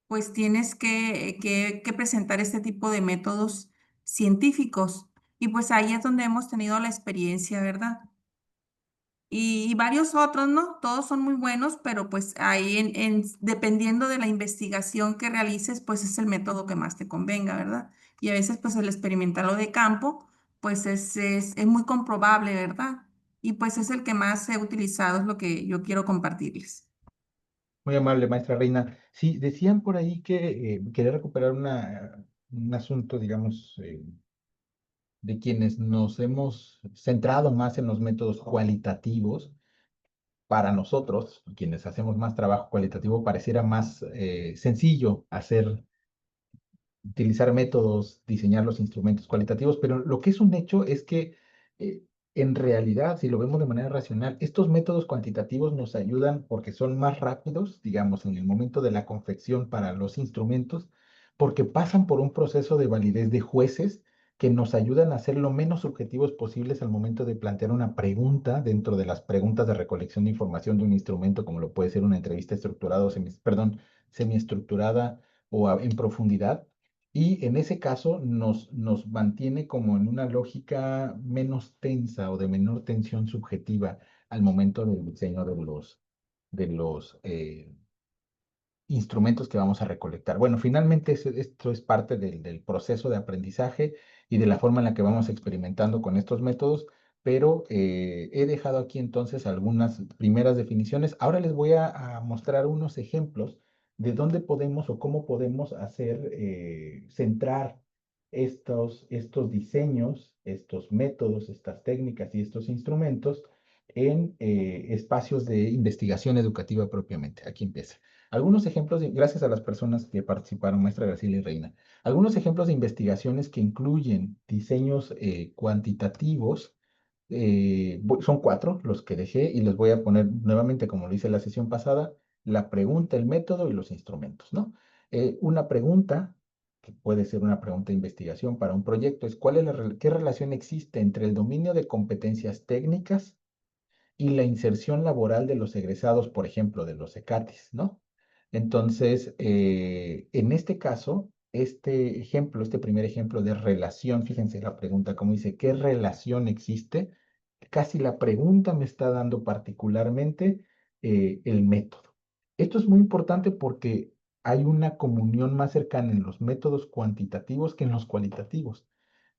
pues tienes que presentar este tipo de métodos científicos y pues ahí es donde hemos tenido la experiencia, ¿verdad? Y varios otros, ¿no? Todos son muy buenos, pero pues ahí dependiendo de la investigación que realices, pues es el método que más te convenga, ¿verdad? Y a veces pues el experimental o de campo, pues es muy comprobable, ¿verdad? Y pues es el que más he utilizado, es lo que yo quiero compartirles. Muy amable, maestra Reina. Sí, decían por ahí que quería recuperar un asunto, digamos, de quienes nos hemos centrado más en los métodos cualitativos. Para nosotros, quienes hacemos más trabajo cualitativo, pareciera más sencillo utilizar métodos, diseñar los instrumentos cualitativos, pero lo que es un hecho es que eh, en realidad, si lo vemos de manera racional, estos métodos cuantitativos nos ayudan porque son más rápidos, digamos, en el momento de la confección para los instrumentos, porque pasan por un proceso de validez de jueces que nos ayudan a ser lo menos subjetivos posibles al momento de plantear una pregunta dentro de las preguntas de recolección de información de un instrumento, como lo puede ser una entrevista estructurada o semiestructurada o en profundidad. Y en ese caso nos mantiene como en una lógica menos tensa o de menor tensión subjetiva al momento del diseño de los instrumentos que vamos a recolectar. Bueno, finalmente esto es parte del proceso de aprendizaje y de la forma en la que vamos experimentando con estos métodos, pero he dejado aquí entonces algunas primeras definiciones. Ahora les voy a mostrar unos ejemplos de dónde podemos o cómo podemos hacer, centrar estos diseños, estos métodos, estas técnicas y estos instrumentos en espacios de investigación educativa propiamente. Aquí empieza. Algunos ejemplos, gracias a las personas que participaron, maestra Graciela y Reina, algunos ejemplos de investigaciones que incluyen diseños cuantitativos, son 4 los que dejé y les voy a poner nuevamente, como lo hice en la sesión pasada, la pregunta, el método y los instrumentos, ¿no? Una pregunta, que puede ser una pregunta de investigación para un proyecto, es ¿qué relación existe entre el dominio de competencias técnicas y la inserción laboral de los egresados, por ejemplo, de los ECATIS, ¿no? Entonces, en este caso, este ejemplo, este primer ejemplo de relación, fíjense la pregunta, como dice, ¿qué relación existe? Casi la pregunta me está dando particularmente el método. Esto es muy importante porque hay una comunión más cercana en los métodos cuantitativos que en los cualitativos.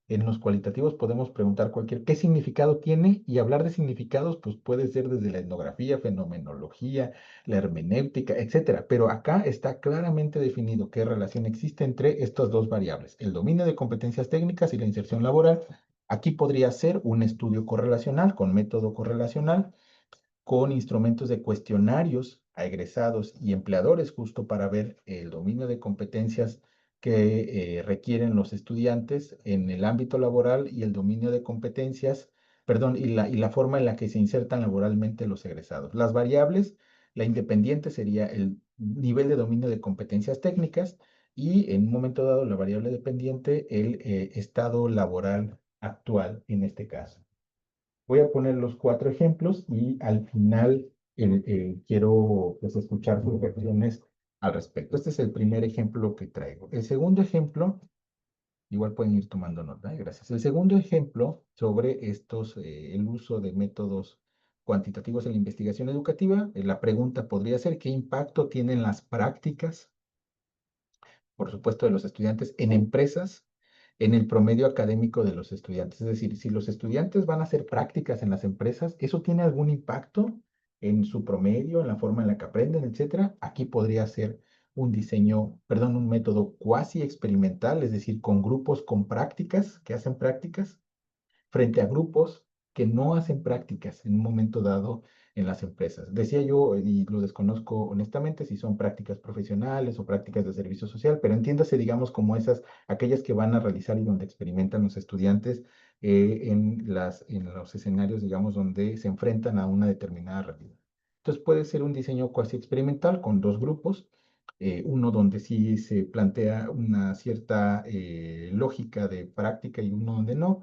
En los cualitativos podemos preguntar qué significado tiene y hablar de significados, pues puede ser desde la etnografía, fenomenología, la hermenéutica, etcétera. Pero acá está claramente definido qué relación existe entre estas dos variables, el dominio de competencias técnicas y la inserción laboral. Aquí podría ser un estudio correlacional con método correlacional con instrumentos de cuestionarios a egresados y empleadores justo para ver el dominio de competencias que requieren los estudiantes en el ámbito laboral y el dominio de competencias, perdón, y la forma en la que se insertan laboralmente los egresados. Las variables, la independiente sería el nivel de dominio de competencias técnicas y en un momento dado la variable dependiente, el estado laboral actual en este caso. Voy a poner los 4 ejemplos y al final quiero pues, escuchar sus reflexiones al respecto. Este es el primer ejemplo que traigo. El segundo ejemplo, igual pueden ir tomando nota, gracias. El segundo ejemplo sobre el uso de métodos cuantitativos en la investigación educativa, la pregunta podría ser, ¿qué impacto tienen las prácticas, por supuesto, de los estudiantes en empresas en el promedio académico de los estudiantes? Es decir, si los estudiantes van a hacer prácticas en las empresas, ¿eso tiene algún impacto en su promedio, en la forma en la que aprenden, etcétera? Aquí podría ser un método cuasi experimental, es decir, con grupos con prácticas, que hacen prácticas, frente a grupos que no hacen prácticas en un momento dado en las empresas. Decía yo, y lo desconozco honestamente, si son prácticas profesionales o prácticas de servicio social, pero entiéndase, digamos, como esas, aquellas que van a realizar y donde experimentan los estudiantes en los escenarios, digamos, donde se enfrentan a una determinada realidad. Entonces puede ser un diseño cuasi experimental con dos grupos, uno donde sí se plantea una cierta lógica de práctica y uno donde no.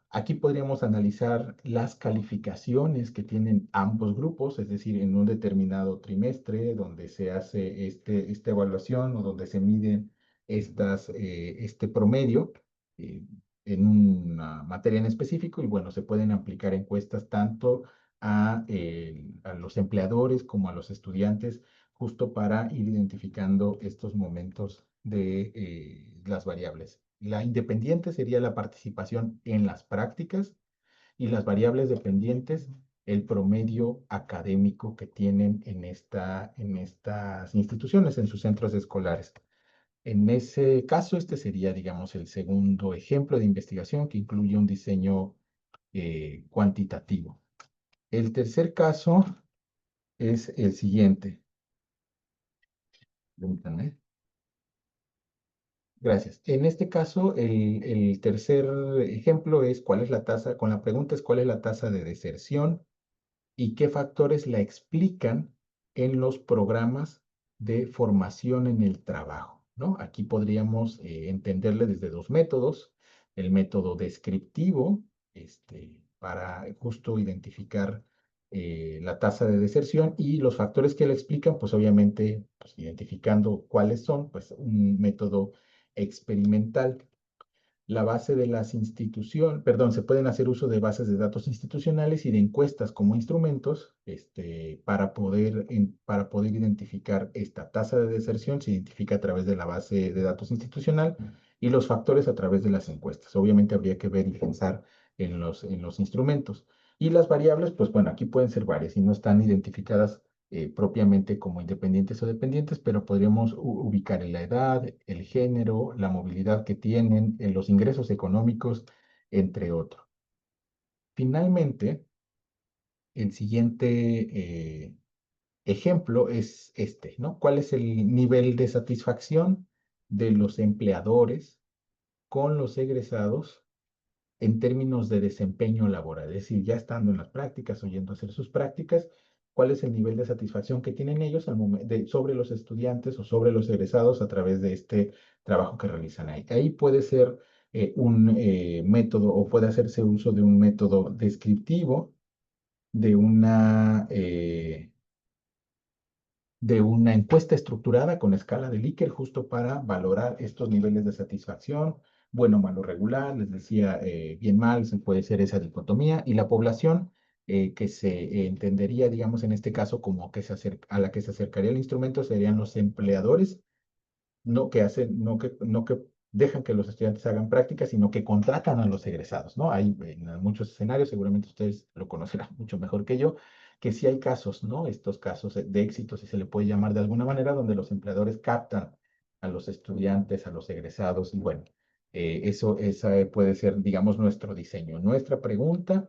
Aquí podríamos analizar las calificaciones que tienen ambos grupos, es decir, en un determinado trimestre donde se hace esta evaluación o donde se miden este promedio eh, en una materia en específico y bueno, se pueden aplicar encuestas tanto a los empleadores como a los estudiantes justo para ir identificando estos momentos de las variables. La independiente sería la participación en las prácticas y las variables dependientes, el promedio académico que tienen en estas instituciones, en sus centros escolares. En ese caso, este sería, digamos, el segundo ejemplo de investigación que incluye un diseño cuantitativo. El tercer caso es el siguiente. Permítanme. Gracias. En este caso, el tercer ejemplo es cuál es la tasa, con la pregunta es cuál es la tasa de deserción y qué factores la explican en los programas de formación en el trabajo, ¿no? Aquí podríamos entenderle desde dos métodos, el método descriptivo, para justo identificar la tasa de deserción y los factores que la explican, pues obviamente, pues, identificando cuáles son, pues un método experimental. La base de las instituciones, perdón, se pueden hacer uso de bases de datos institucionales y de encuestas como instrumentos, para poder identificar esta tasa de deserción, se identifica a través de la base de datos institucional y los factores a través de las encuestas. Obviamente habría que ver y pensar en los instrumentos. Y las variables, pues bueno, aquí pueden ser varias y no están identificadas propiamente como independientes o dependientes, pero podríamos ubicar en la edad, el género, la movilidad que tienen, en los ingresos económicos, entre otros. Finalmente, el siguiente ejemplo es este, ¿no? ¿Cuál es el nivel de satisfacción de los empleadores con los egresados en términos de desempeño laboral? Es decir, ya estando en las prácticas o yendo a hacer sus prácticas, ¿cuál es el nivel de satisfacción que tienen ellos sobre los estudiantes o sobre los egresados a través de este trabajo que realizan ahí? Ahí puede ser un método o puede hacerse uso de un método descriptivo, de una encuesta estructurada con escala de Likert justo para valorar estos niveles de satisfacción, bueno, malo, regular, les decía bien, mal, se puede ser esa dicotomía, y la población que se entendería, digamos, en este caso como a la que se acercaría el instrumento serían los empleadores no que dejan que los estudiantes hagan prácticas, sino que contratan a los egresados, ¿no? Hay en muchos escenarios, seguramente ustedes lo conocerán mucho mejor que yo, que sí hay casos, ¿no? Estos casos de éxito, si se le puede llamar de alguna manera, donde los empleadores captan a los estudiantes, a los egresados, y bueno, esa puede ser, digamos, nuestro diseño. Nuestra pregunta,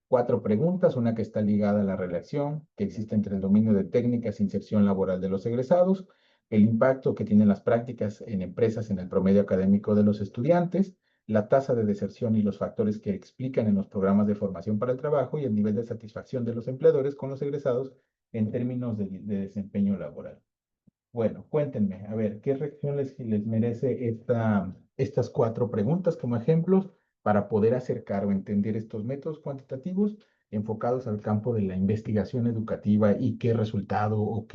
cuatro preguntas, una que está ligada a la relación que existe entre el dominio de técnicas e inserción laboral de los egresados, el impacto que tienen las prácticas en empresas en el promedio académico de los estudiantes, la tasa de deserción y los factores que explican en los programas de formación para el trabajo y el nivel de satisfacción de los empleadores con los egresados en términos de desempeño laboral. Bueno, cuéntenme, a ver, ¿qué reacción les merece estas cuatro preguntas como ejemplos para poder acercar o entender estos métodos cuantitativos enfocados al campo de la investigación educativa y qué resultado o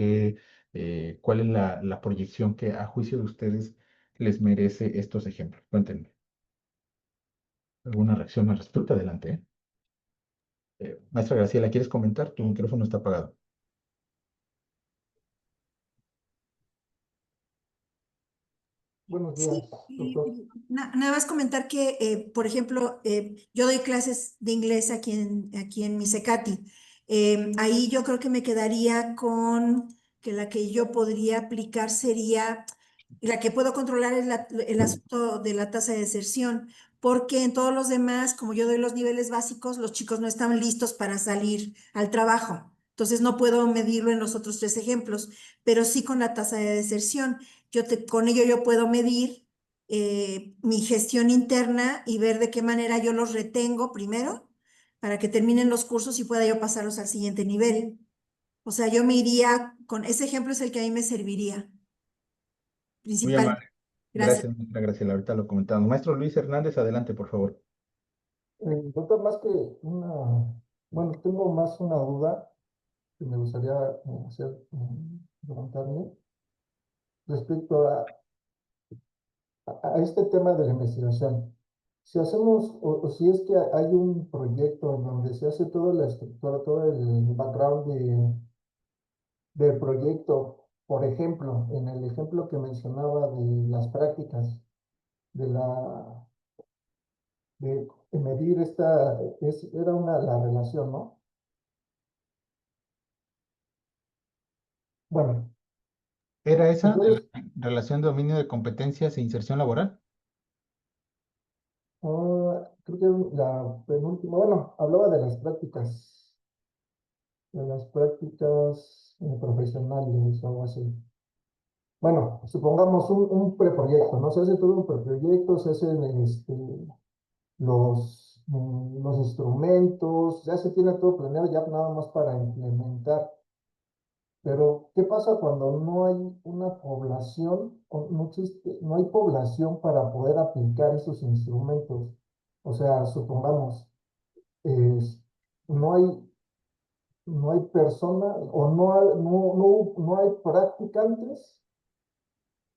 cuál es la proyección que a juicio de ustedes les merece estos ejemplos? Cuéntenme. ¿Alguna reacción al respecto? Adelante. Maestra Graciela, ¿quieres comentar? Tu micrófono está apagado. Buenos días, Sí, doctor. nada más comentar que, por ejemplo, yo doy clases de inglés aquí en Misecati. Ahí yo creo que me quedaría con que la que yo podría aplicar sería, la que puedo controlar es el asunto de la tasa de deserción, porque en todos los demás, como yo doy los niveles básicos, los chicos no están listos para salir al trabajo. Entonces no puedo medirlo en los otros 3 ejemplos, pero sí con la tasa de deserción. Con ello yo puedo medir mi gestión interna y ver de qué manera yo los retengo primero para que terminen los cursos y pueda yo pasarlos al siguiente nivel. O sea, yo me iría con ese ejemplo, es el que a mí me serviría Muy principal. amable. Gracias. Gracias, maestra Graciela. Ahorita lo comentamos. Maestro Luis Hernández, adelante, por favor. Doctor, más que bueno, tengo más una duda que me gustaría preguntarle respecto a este tema de la investigación. Si hacemos, o si es que hay un proyecto en donde se hace toda la estructura, todo el background del proyecto, por ejemplo, en el ejemplo que mencionaba de las prácticas, de la de medir era la relación, ¿no? Bueno, ¿Era si esa yo de les, la relación de dominio de competencias e inserción laboral? creo que la penúltima, bueno, hablaba de las prácticas profesionales o algo así. Bueno, supongamos un preproyecto, ¿no? Se hace todo un preproyecto, se hacen los instrumentos, ya se tiene todo planeado, ya nada más para implementar. Pero, ¿qué pasa cuando no hay una población, o no hay población para poder aplicar esos instrumentos? O sea, supongamos, es- no hay, no hay personas o no hay practicantes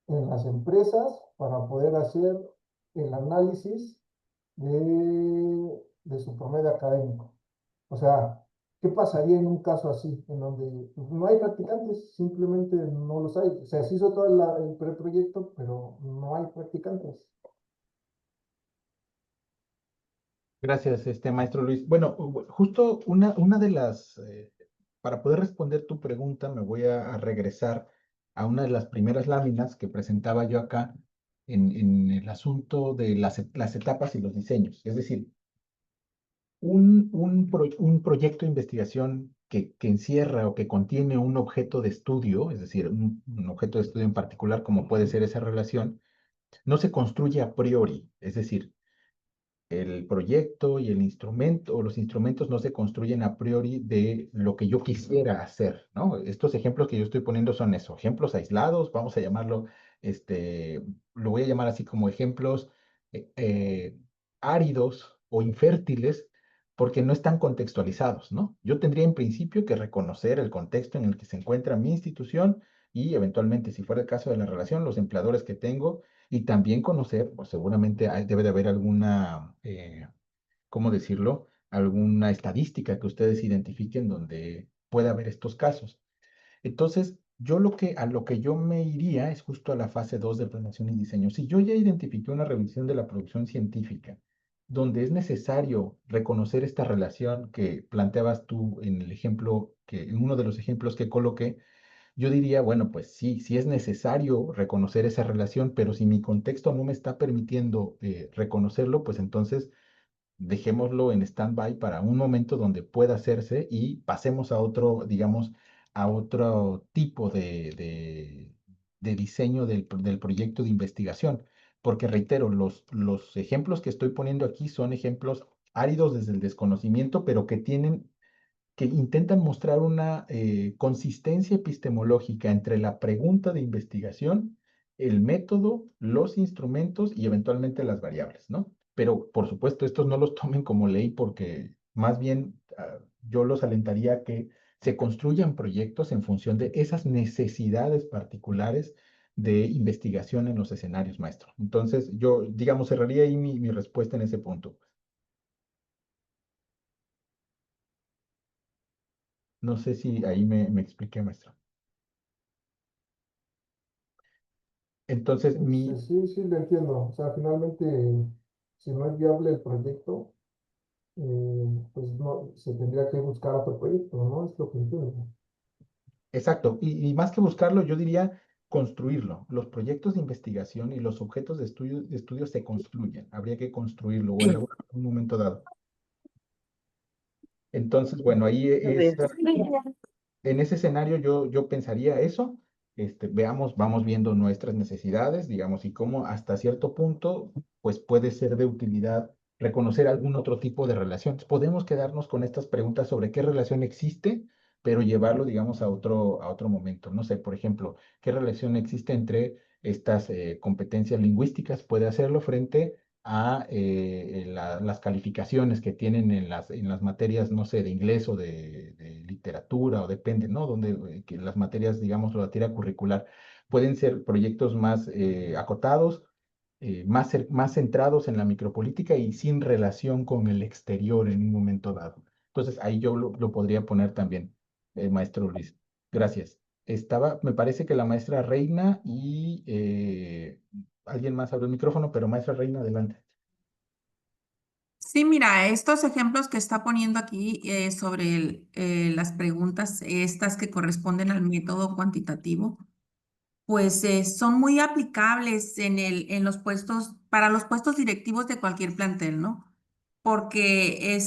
en las empresas para poder hacer el análisis de su promedio académico. O sea, ¿qué pasaría en un caso así, en donde no hay practicantes, simplemente no los hay? O sea, se hizo todo el preproyecto, pero no hay practicantes. Gracias, maestro Luis. Bueno, justo una de las, para poder responder tu pregunta, me voy a regresar a una de las primeras láminas que presentaba yo acá en el asunto de las etapas y los diseños. Es decir, un proyecto de investigación que encierra o que contiene un objeto de estudio, es decir, un objeto de estudio en particular, como puede ser esa relación, no se construye a priori. Es decir, el proyecto y el instrumento o los instrumentos no se construyen a priori de lo que yo quisiera hacer, ¿no? Estos ejemplos que yo estoy poniendo son eso, ejemplos aislados, vamos a llamarlo, lo voy a llamar así como ejemplos áridos o infértiles porque no están contextualizados, ¿no? Yo tendría en principio que reconocer el contexto en el que se encuentra mi institución y eventualmente, si fuera el caso de la relación, los empleadores que tengo y también conocer, pues seguramente debe de haber alguna, ¿cómo decirlo? Alguna estadística que ustedes identifiquen donde pueda haber estos casos. Entonces, a lo que yo me iría es justo a la fase 2 de planeación y diseño. Si yo ya identifiqué una revisión de la producción científica, donde es necesario reconocer esta relación que planteabas tú en el ejemplo, en uno de los ejemplos que coloqué, yo diría, bueno, pues sí, sí es necesario reconocer esa relación, pero si mi contexto no me está permitiendo reconocerlo, pues entonces dejémoslo en stand-by para un momento donde pueda hacerse y pasemos a otro, digamos, a otro tipo de diseño del proyecto de investigación. Porque reitero, los ejemplos que estoy poniendo aquí son ejemplos áridos desde el desconocimiento, pero que intentan mostrar una consistencia epistemológica entre la pregunta de investigación, el método, los instrumentos y eventualmente las variables, ¿no? Pero, por supuesto, estos no los tomen como ley porque más bien yo los alentaría a que se construyan proyectos en función de esas necesidades particulares de investigación en los escenarios, maestro. Entonces, yo, digamos, cerraría ahí mi respuesta en ese punto. No sé si ahí me expliqué, maestro. Entonces, Sí, sí, lo entiendo. O sea, finalmente, si no es viable el proyecto, pues no, se tendría que buscar otro proyecto, ¿no? Es lo que entiendo. exacto, y más que buscarlo, yo diría construirlo. Los proyectos de investigación y los objetos de estudio se construyen. Habría que construirlo o en algún momento dado. Entonces, bueno, ahí A es, ver. en ese escenario yo pensaría eso, vamos viendo nuestras necesidades, digamos, y cómo hasta cierto punto, pues puede ser de utilidad reconocer algún otro tipo de relaciones. Podemos quedarnos con estas preguntas sobre qué relación existe, pero llevarlo, digamos, a otro momento. No sé, por ejemplo, qué relación existe entre estas competencias lingüísticas, puede hacerlo frente a las calificaciones que tienen en las materias, no sé, de inglés o de literatura, o depende, ¿no? Donde que las materias, digamos, la tira curricular, pueden ser proyectos más acotados, más centrados en la micropolítica y sin relación con el exterior en un momento dado. Entonces, ahí yo lo podría poner también, maestro Luis. Gracias. Me parece que la maestra Reina y alguien más abrió el micrófono, pero maestra Reina, adelante. Sí, mira, estos ejemplos que está poniendo aquí sobre las preguntas, estas que corresponden al método cuantitativo, pues son muy aplicables en los puestos, para los puestos directivos de cualquier plantel, ¿no? Porque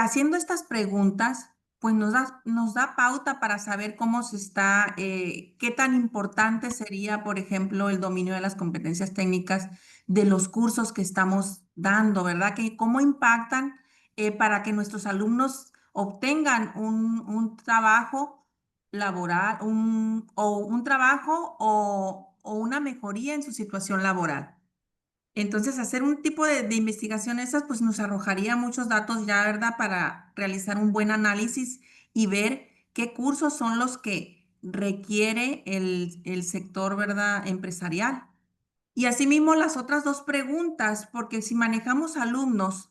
haciendo estas preguntas, pues nos da pauta para saber cómo se está, qué tan importante sería, por ejemplo, el dominio de las competencias técnicas de los cursos que estamos dando, ¿verdad? Que cómo impactan para que nuestros alumnos obtengan un trabajo laboral, un trabajo o una mejoría en su situación laboral. Entonces, hacer un tipo de investigación esas, pues nos arrojaría muchos datos ya, ¿verdad? Para realizar un buen análisis y ver qué cursos son los que requiere el sector, ¿verdad? Empresarial. Y asimismo las otras dos preguntas, porque si manejamos alumnos,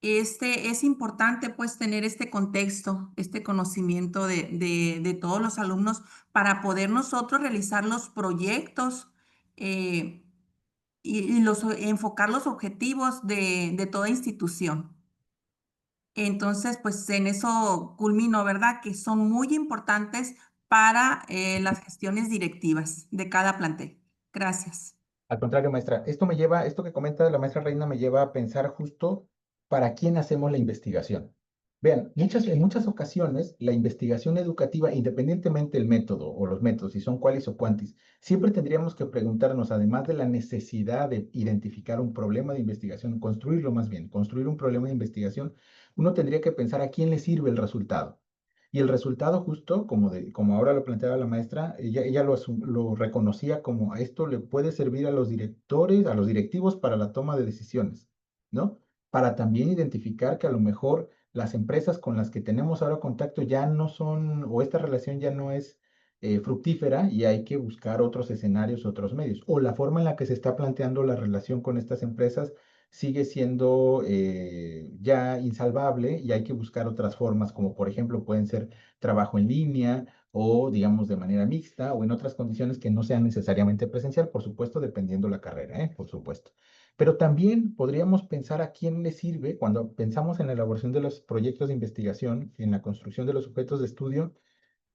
es importante pues tener este contexto, este conocimiento de todos los alumnos para poder nosotros realizar los proyectos eh, enfocar los objetivos de toda institución. Entonces, pues en eso culmino, ¿verdad? Que son muy importantes para las gestiones directivas de cada plantel. Gracias. Al contrario, maestra, esto que comenta la maestra Reina me lleva a pensar justo para quién hacemos la investigación. Vean, en muchas ocasiones la investigación educativa, independientemente del método o los métodos, si son cualis o cuantis, siempre tendríamos que preguntarnos, además de la necesidad de identificar un problema de investigación, construirlo más bien, construir un problema de investigación, uno tendría que pensar a quién le sirve el resultado. Y el resultado justo, como ahora lo planteaba la maestra, ella lo reconocía como a esto le puede servir a los directores, a los directivos para la toma de decisiones, ¿no? Para también identificar que a lo mejor las empresas con las que tenemos ahora contacto ya no son, o esta relación ya no es fructífera y hay que buscar otros escenarios, otros medios. O la forma en la que se está planteando la relación con estas empresas sigue siendo ya insalvable y hay que buscar otras formas, como por ejemplo pueden ser trabajo en línea o digamos de manera mixta o en otras condiciones que no sean necesariamente presencial, por supuesto, dependiendo la carrera, por supuesto. Pero también podríamos pensar a quién le sirve cuando pensamos en la elaboración de los proyectos de investigación, en la construcción de los objetos de estudio.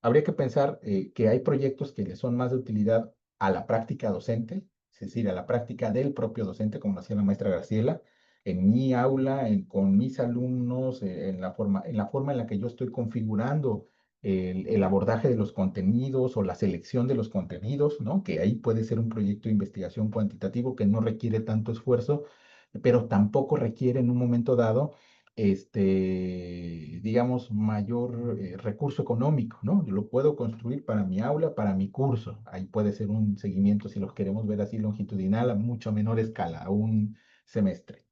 Habría que pensar que hay proyectos que le son más de utilidad a la práctica docente, es decir, a la práctica del propio docente, como hacía la maestra Graciela, en mi aula, con mis alumnos, en la forma en la que yo estoy configurando el abordaje de los contenidos o la selección de los contenidos, ¿no? Que ahí puede ser un proyecto de investigación cuantitativo que no requiere tanto esfuerzo, pero tampoco requiere en un momento dado digamos, mayor recurso económico, ¿no? Yo lo puedo construir para mi aula, para mi curso. Ahí puede ser un seguimiento, si los queremos ver así, longitudinal, a mucho menor escala, a un semestre.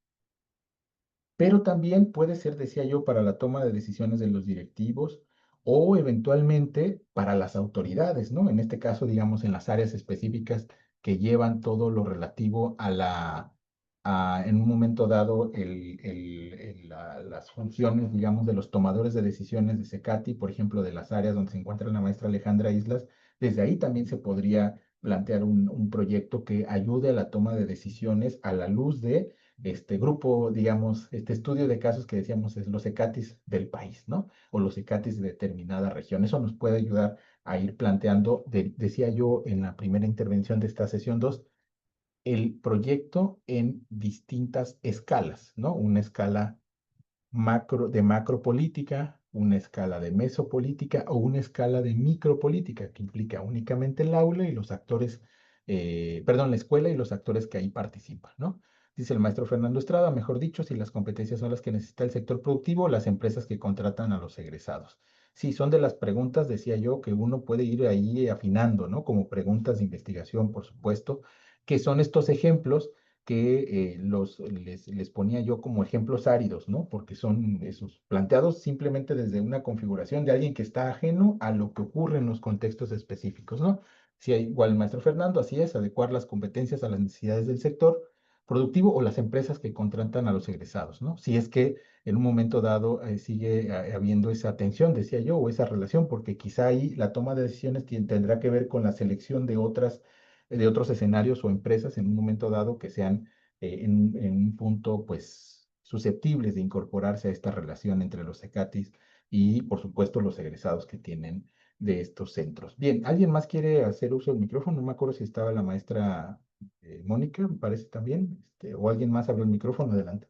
Pero también puede ser, decía yo, para la toma de decisiones de los directivos o eventualmente para las autoridades, ¿no? En este caso, digamos, en las áreas específicas que llevan todo lo relativo en un momento dado, las funciones, digamos, de los tomadores de decisiones de CECATI, por ejemplo, de las áreas donde se encuentra la maestra Alejandra Islas, desde ahí también se podría plantear un proyecto que ayude a la toma de decisiones a la luz de este grupo, digamos, este estudio de casos que decíamos es los ECATIS del país, ¿no? O los ECATIS de determinada región. Eso nos puede ayudar a ir planteando, decía yo en la primera intervención de esta sesión 2, el proyecto en distintas escalas, ¿no? Una escala de macropolítica, una escala de mesopolítica o una escala de micropolítica, que implica únicamente el aula y los actores, perdón, la escuela y los actores que ahí participan, ¿no? Dice el maestro Fernando Estrada, mejor dicho, si las competencias son las que necesita el sector productivo, las empresas que contratan a los egresados. Sí, son de las preguntas, decía yo, que uno puede ir ahí afinando, ¿no? Como preguntas de investigación, por supuesto, que son estos ejemplos que les ponía yo como ejemplos áridos, ¿no? Porque son esos planteados simplemente desde una configuración de alguien que está ajeno a lo que ocurre en los contextos específicos, ¿no? Sí, igual el maestro Fernando, así es, adecuar las competencias a las necesidades del sector productivo o las empresas que contratan a los egresados, ¿no? Si es que en un momento dado sigue habiendo esa tensión, decía yo, o esa relación, porque quizá ahí la toma de decisiones tendrá que ver con la selección de otros escenarios o empresas en un momento dado que sean en un punto, pues, susceptibles de incorporarse a esta relación entre los CECATIs y, por supuesto, los egresados que tienen de estos centros. Bien, ¿alguien más quiere hacer uso del micrófono? No me acuerdo si estaba la maestra Mónica, me parece también, o alguien más abrió el micrófono, adelante.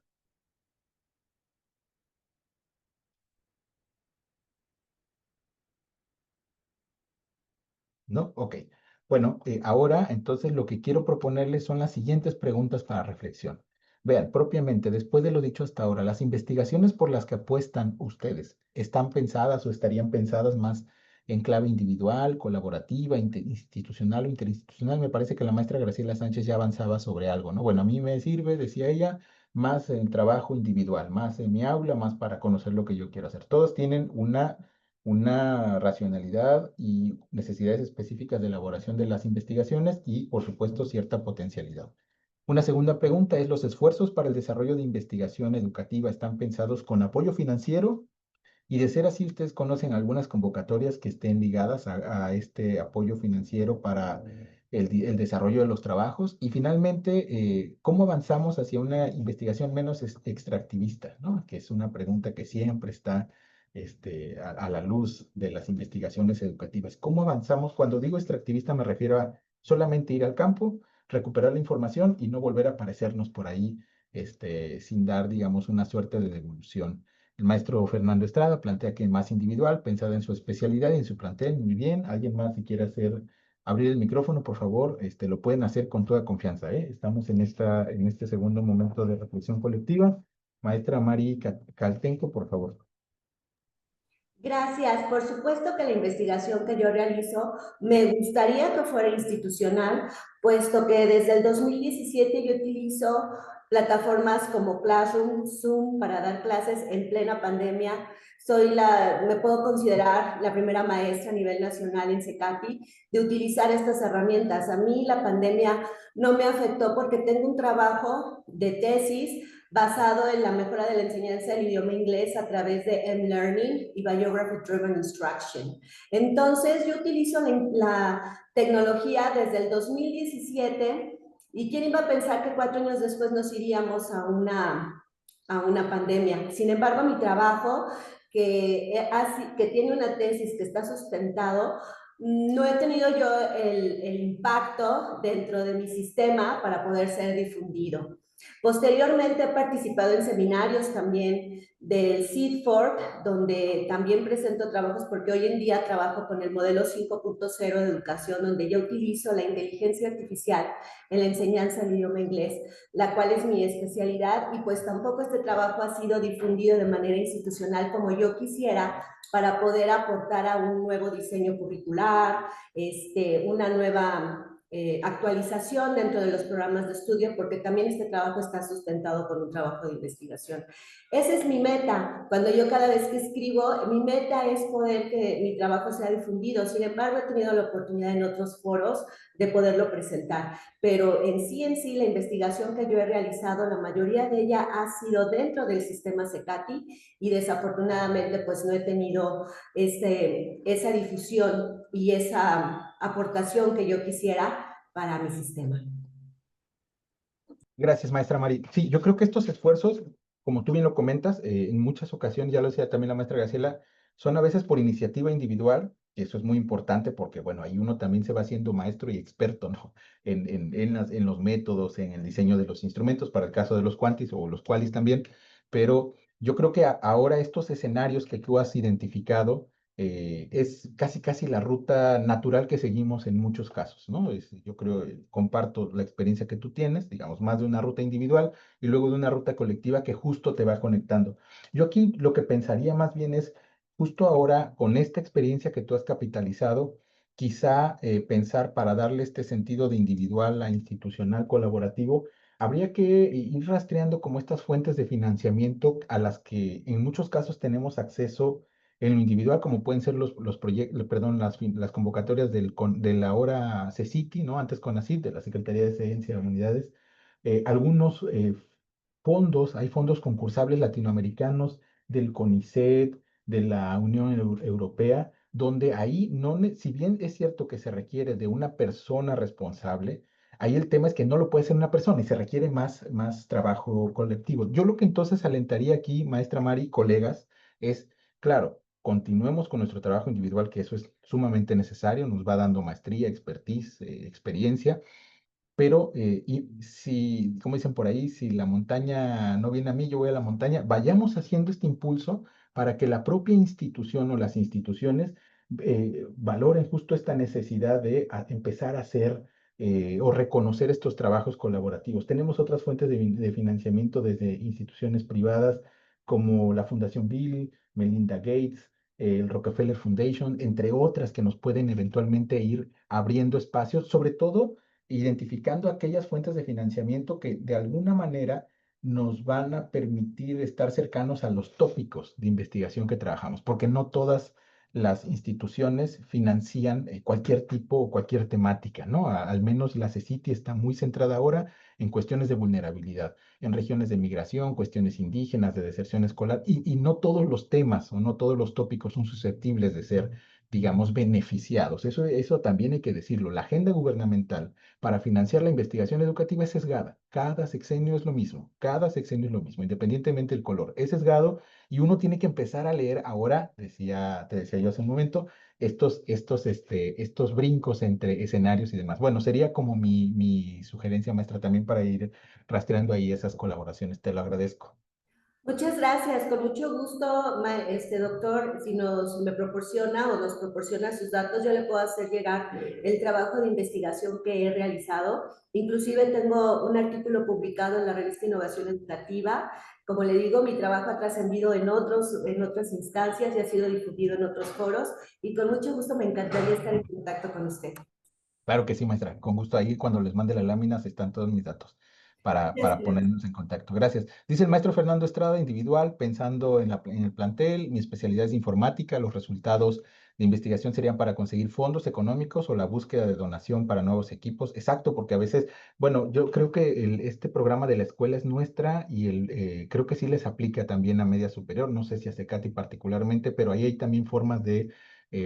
¿No? Ok. Bueno, ahora entonces lo que quiero proponerles son las siguientes preguntas para reflexión. Vean, propiamente, después de lo dicho hasta ahora, las investigaciones por las que apuestan ustedes, ¿están pensadas o estarían pensadas más en clave individual, colaborativa, institucional o interinstitucional? Me parece que la maestra Graciela Sánchez ya avanzaba sobre algo, ¿no? Bueno, a mí me sirve, decía ella, más en trabajo individual, más en mi aula, más para conocer lo que yo quiero hacer. Todos tienen una racionalidad y necesidades específicas de elaboración de las investigaciones y, por supuesto, cierta potencialidad. Una segunda pregunta es, ¿los esfuerzos para el desarrollo de investigación educativa están pensados con apoyo financiero? Y de ser así, ¿ustedes conocen algunas convocatorias que estén ligadas a este apoyo financiero para el desarrollo de los trabajos? Y finalmente, ¿cómo avanzamos hacia una investigación menos extractivista, ¿no? Que es una pregunta que siempre está a la luz de las investigaciones educativas. ¿Cómo avanzamos? Cuando digo extractivista me refiero a solamente ir al campo, recuperar la información y no volver a aparecernos por ahí sin dar, digamos, una suerte de devolución. El maestro Fernando Estrada plantea que más individual, pensada en su especialidad y en su plantel. Muy bien. ¿Alguien más si quiere abrir el micrófono, por favor? Lo pueden hacer con toda confianza, ¿eh? Estamos en este segundo momento de reflexión colectiva. Maestra Mari Caltenco, por favor. Gracias. Por supuesto que la investigación que yo realizo me gustaría que fuera institucional, puesto que desde el 2017 yo utilizo plataformas como Classroom, Zoom para dar clases en plena pandemia. Me puedo considerar la primera maestra a nivel nacional en CECATI de utilizar estas herramientas. A mí la pandemia no me afectó porque tengo un trabajo de tesis basado en la mejora de la enseñanza del idioma inglés a través de M-Learning y Biography Driven Instruction. Entonces, yo utilizo la tecnología desde el 2017 y quién iba a pensar que 4 años después nos iríamos a una pandemia. Sin embargo, mi trabajo, que tiene una tesis que está sustentado, no he tenido yo el impacto dentro de mi sistema para poder ser difundido. Posteriormente he participado en seminarios también del CIDFORP, donde también presento trabajos porque hoy en día trabajo con el modelo 5.0 de educación, donde yo utilizo la inteligencia artificial en la enseñanza del idioma inglés, la cual es mi especialidad, y pues tampoco este trabajo ha sido difundido de manera institucional como yo quisiera para poder aportar a un nuevo diseño curricular, una nueva actualización dentro de los programas de estudio, porque también este trabajo está sustentado por un trabajo de investigación. Esa es mi meta. Cuando yo cada vez que escribo, mi meta es poder que mi trabajo sea difundido. Sin embargo, he tenido la oportunidad en otros foros de poderlo presentar. Pero en sí, la investigación que yo he realizado, la mayoría de ella ha sido dentro del sistema CECATI y desafortunadamente pues no he tenido esa difusión y esa aportación que yo quisiera para mi sistema. Gracias, maestra Mari. Sí, yo creo que estos esfuerzos, como tú bien lo comentas, en muchas ocasiones, ya lo decía también la maestra Graciela, son a veces por iniciativa individual, y eso es muy importante porque, bueno, ahí uno también se va haciendo maestro y experto, ¿no? En los métodos, en el diseño de los instrumentos, para el caso de los cuantis o los qualis también, pero Yo creo que ahora estos escenarios que tú has identificado es casi la ruta natural que seguimos en muchos casos, ¿no? Yo creo, comparto la experiencia que tú tienes, digamos, más de una ruta individual y luego de una ruta colectiva que justo te va conectando. Yo aquí lo que pensaría más bien es, justo ahora, con esta experiencia que tú has capitalizado, quizá pensar para darle este sentido de individual a institucional colaborativo, habría que ir rastreando como estas fuentes de financiamiento a las que en muchos casos tenemos acceso en lo individual, como pueden ser los proyectos, perdón, las convocatorias de la ahora CECITI, ¿no? Antes CONACYT, de la Secretaría de Ciencia y Humanidades, algunos fondos, hay fondos concursables latinoamericanos del CONICET, de la Unión Europea, donde ahí, no, si bien es cierto que se requiere de una persona responsable, ahí el tema es que no lo puede hacer una persona y se requiere más trabajo colectivo. Yo lo que entonces alentaría aquí, maestra Mari, colegas, es, claro, continuemos con nuestro trabajo individual, que eso es sumamente necesario, nos va dando maestría, expertise, experiencia, pero, y si, como dicen por ahí, si la montaña no viene a mí, yo voy a la montaña, vayamos haciendo este impulso para que la propia institución o las instituciones valoren justo esta necesidad de empezar a hacer o reconocer estos trabajos colaborativos. Tenemos otras fuentes de financiamiento desde instituciones privadas como la Fundación Bill, Melinda Gates, el Rockefeller Foundation, entre otras que nos pueden eventualmente ir abriendo espacios, sobre todo identificando aquellas fuentes de financiamiento que de alguna manera nos van a permitir estar cercanos a los tópicos de investigación que trabajamos, porque no todas las instituciones financian cualquier tipo o cualquier temática, ¿no? Al menos la CECITI está muy centrada ahora en cuestiones de vulnerabilidad, en regiones de migración, cuestiones indígenas, de deserción escolar, y no todos los temas o no todos los tópicos son susceptibles de ser, digamos, beneficiados. Eso también hay que decirlo. La agenda gubernamental para financiar la investigación educativa es sesgada. Cada sexenio es lo mismo, cada sexenio es lo mismo, independientemente del color. Es sesgado y uno tiene que empezar a leer ahora, te decía yo hace un momento, estos brincos entre escenarios y demás. Bueno, sería como mi sugerencia, maestra, también para ir rastreando ahí esas colaboraciones. Te lo agradezco. Muchas gracias, con mucho gusto, doctor, si me proporciona o nos proporciona sus datos, yo le puedo hacer llegar el trabajo de investigación que he realizado. Inclusive tengo un artículo publicado en la revista Innovación Educativa. Como le digo, mi trabajo ha trascendido en otras instancias y ha sido difundido en otros foros y con mucho gusto me encantaría estar en contacto con usted. Claro que sí, maestra. Con gusto ahí cuando les mande las láminas están todos mis datos Muchas para gracias. ponernos en contacto. Gracias. Dice el maestro Fernando Estrada, individual, pensando en el plantel, mi especialidad es informática, los resultados de investigación serían para conseguir fondos económicos o la búsqueda de donación para nuevos equipos. Exacto, porque a veces, bueno, yo creo que este programa de la escuela es nuestra y creo que sí les aplica también a media superior, no sé si a CECATI particularmente, pero ahí hay también formas de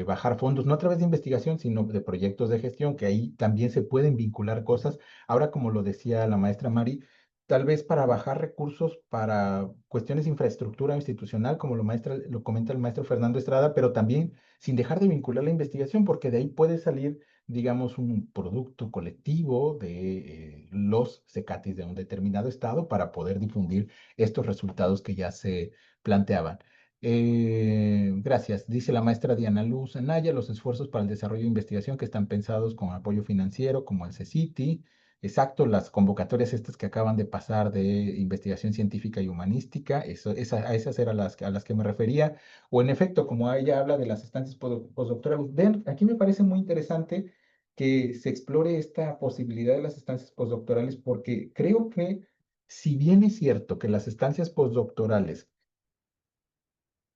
bajar fondos, no a través de investigación, sino de proyectos de gestión, que ahí también se pueden vincular cosas. Ahora, como lo decía la maestra Mari, tal vez para bajar recursos para cuestiones de infraestructura institucional, como lo comenta el maestro Fernando Estrada, pero también sin dejar de vincular la investigación, porque de ahí puede salir, digamos, un producto colectivo de los CECATIs de un determinado estado para poder difundir estos resultados que ya se planteaban. Gracias. Dice la maestra Diana Luz Anaya, los esfuerzos para el desarrollo de investigación que están pensados con apoyo financiero, como el CECITI. Exacto, las convocatorias estas que acaban de pasar de investigación científica y humanística, a esas eran a las que me refería. O en efecto, como ella habla de las estancias postdoctorales, ven, aquí me parece muy interesante que se explore esta posibilidad de las estancias postdoctorales, porque creo que si bien es cierto que las estancias postdoctorales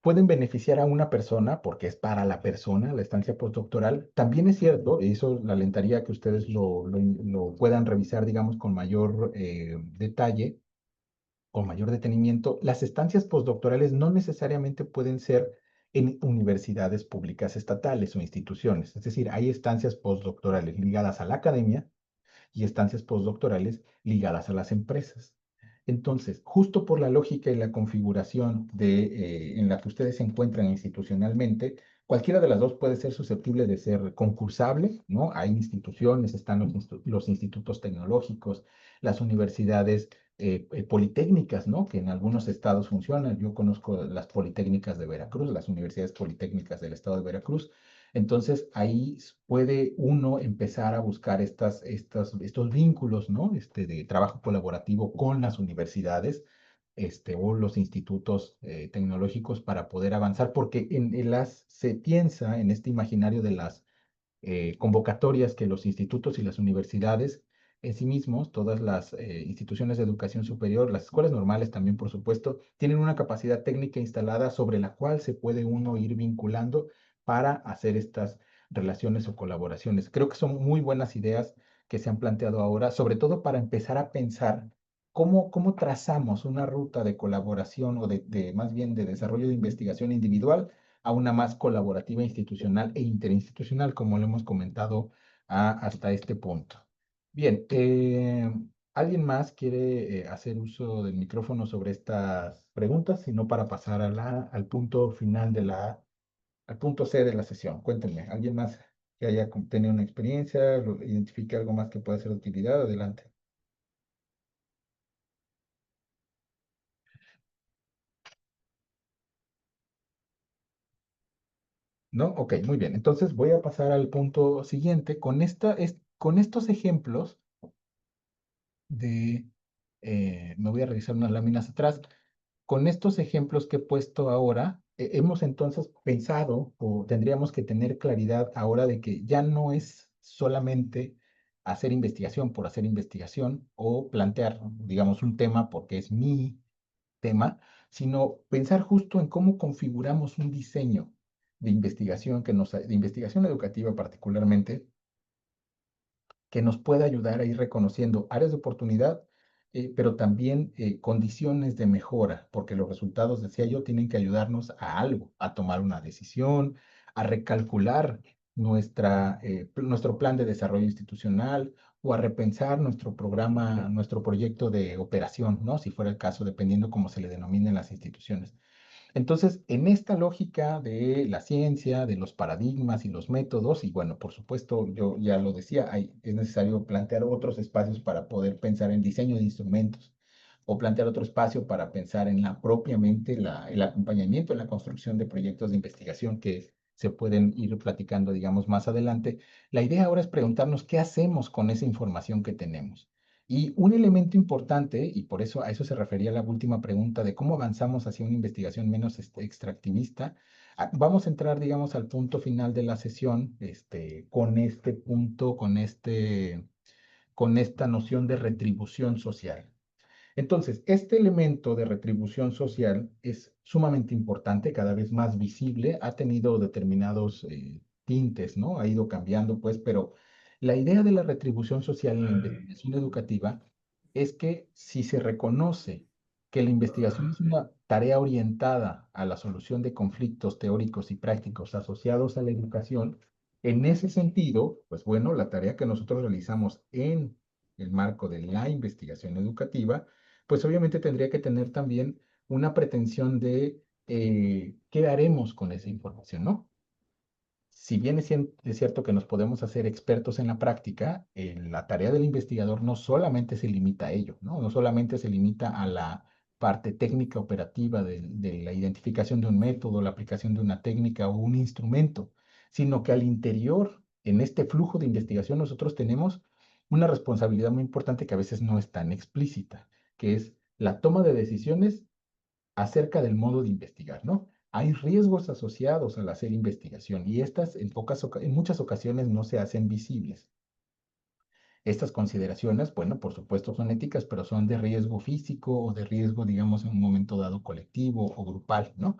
pueden beneficiar a una persona porque es para la persona la estancia postdoctoral. También es cierto, y eso la alentaría a que ustedes lo puedan revisar, digamos, con mayor detalle, con mayor detenimiento. Las estancias postdoctorales no necesariamente pueden ser en universidades públicas estatales o instituciones. Es decir, hay estancias postdoctorales ligadas a la academia y estancias postdoctorales ligadas a las empresas. Entonces, justo por la lógica y la configuración en la que ustedes se encuentran institucionalmente, cualquiera de las dos puede ser susceptible de ser concursable, ¿no? Hay instituciones, están los institutos tecnológicos, las universidades politécnicas, ¿no? Que en algunos estados funcionan. Yo conozco las politécnicas de Veracruz, las universidades politécnicas del estado de Veracruz. Entonces, ahí puede uno empezar a buscar estos vínculos, ¿no? De trabajo colaborativo con las universidades, o los institutos tecnológicos para poder avanzar, porque se piensa en este imaginario de las convocatorias que los institutos y las universidades en sí mismos, todas las instituciones de educación superior, las escuelas normales también, por supuesto, tienen una capacidad técnica instalada sobre la cual se puede uno ir vinculando para hacer estas relaciones o colaboraciones. Creo que son muy buenas ideas que se han planteado ahora, sobre todo para empezar a pensar cómo trazamos una ruta de colaboración o más bien de desarrollo de investigación individual a una más colaborativa institucional e interinstitucional, como lo hemos comentado hasta este punto. Bien, ¿alguien más quiere hacer uso del micrófono sobre estas preguntas? Si no, para pasar al punto final al punto C de la sesión. Cuéntenme, ¿alguien más que haya tenido una experiencia, identifique algo más que pueda ser de utilidad? Adelante. ¿No? Ok, muy bien. Entonces voy a pasar al punto siguiente. Con estos ejemplos me voy a revisar unas láminas atrás. Con estos ejemplos que he puesto ahora, hemos entonces pensado o tendríamos que tener claridad ahora de que ya no es solamente hacer investigación por hacer investigación o plantear, digamos, un tema porque es mi tema, sino pensar justo en cómo configuramos un diseño de investigación de investigación educativa particularmente, que nos pueda ayudar a ir reconociendo áreas de oportunidad, pero también condiciones de mejora, porque los resultados, decía yo, tienen que ayudarnos a algo, a tomar una decisión, a recalcular nuestro plan de desarrollo institucional o a repensar nuestro programa, nuestro proyecto de operación, ¿no? Si fuera el caso, dependiendo cómo se le denominen las instituciones. Entonces, en esta lógica de la ciencia, de los paradigmas y los métodos, y bueno, por supuesto, yo ya lo decía, es necesario plantear otros espacios para poder pensar en diseño de instrumentos o plantear otro espacio para pensar en propiamente el acompañamiento en la construcción de proyectos de investigación que se pueden ir platicando, digamos, más adelante. La idea ahora es preguntarnos qué hacemos con esa información que tenemos. Y un elemento importante, y por eso a eso se refería la última pregunta de cómo avanzamos hacia una investigación menos extractivista, vamos a entrar, digamos, al punto final de la sesión, con este punto, con esta noción de retribución social. Entonces, este elemento de retribución social es sumamente importante, cada vez más visible, ha tenido determinados tintes, ¿no? Ha ido cambiando, pues, pero la idea de la retribución social en la investigación educativa es que si se reconoce que la investigación es una tarea orientada a la solución de conflictos teóricos y prácticos asociados a la educación, en ese sentido, pues bueno, la tarea que nosotros realizamos en el marco de la investigación educativa, pues obviamente tendría que tener también una pretensión de qué haremos con esa información, ¿no? Si bien es cierto que nos podemos hacer expertos en la práctica, la tarea del investigador no solamente se limita a ello, ¿no? No solamente se limita a la parte técnica operativa de la identificación de un método, la aplicación de una técnica o un instrumento, sino que al interior, en este flujo de investigación, nosotros tenemos una responsabilidad muy importante que a veces no es tan explícita, que es la toma de decisiones acerca del modo de investigar, ¿no? Hay riesgos asociados al hacer investigación y estas en muchas ocasiones no se hacen visibles. Estas consideraciones, bueno, por supuesto son éticas, pero son de riesgo físico o de riesgo, digamos, en un momento dado colectivo o grupal, ¿no?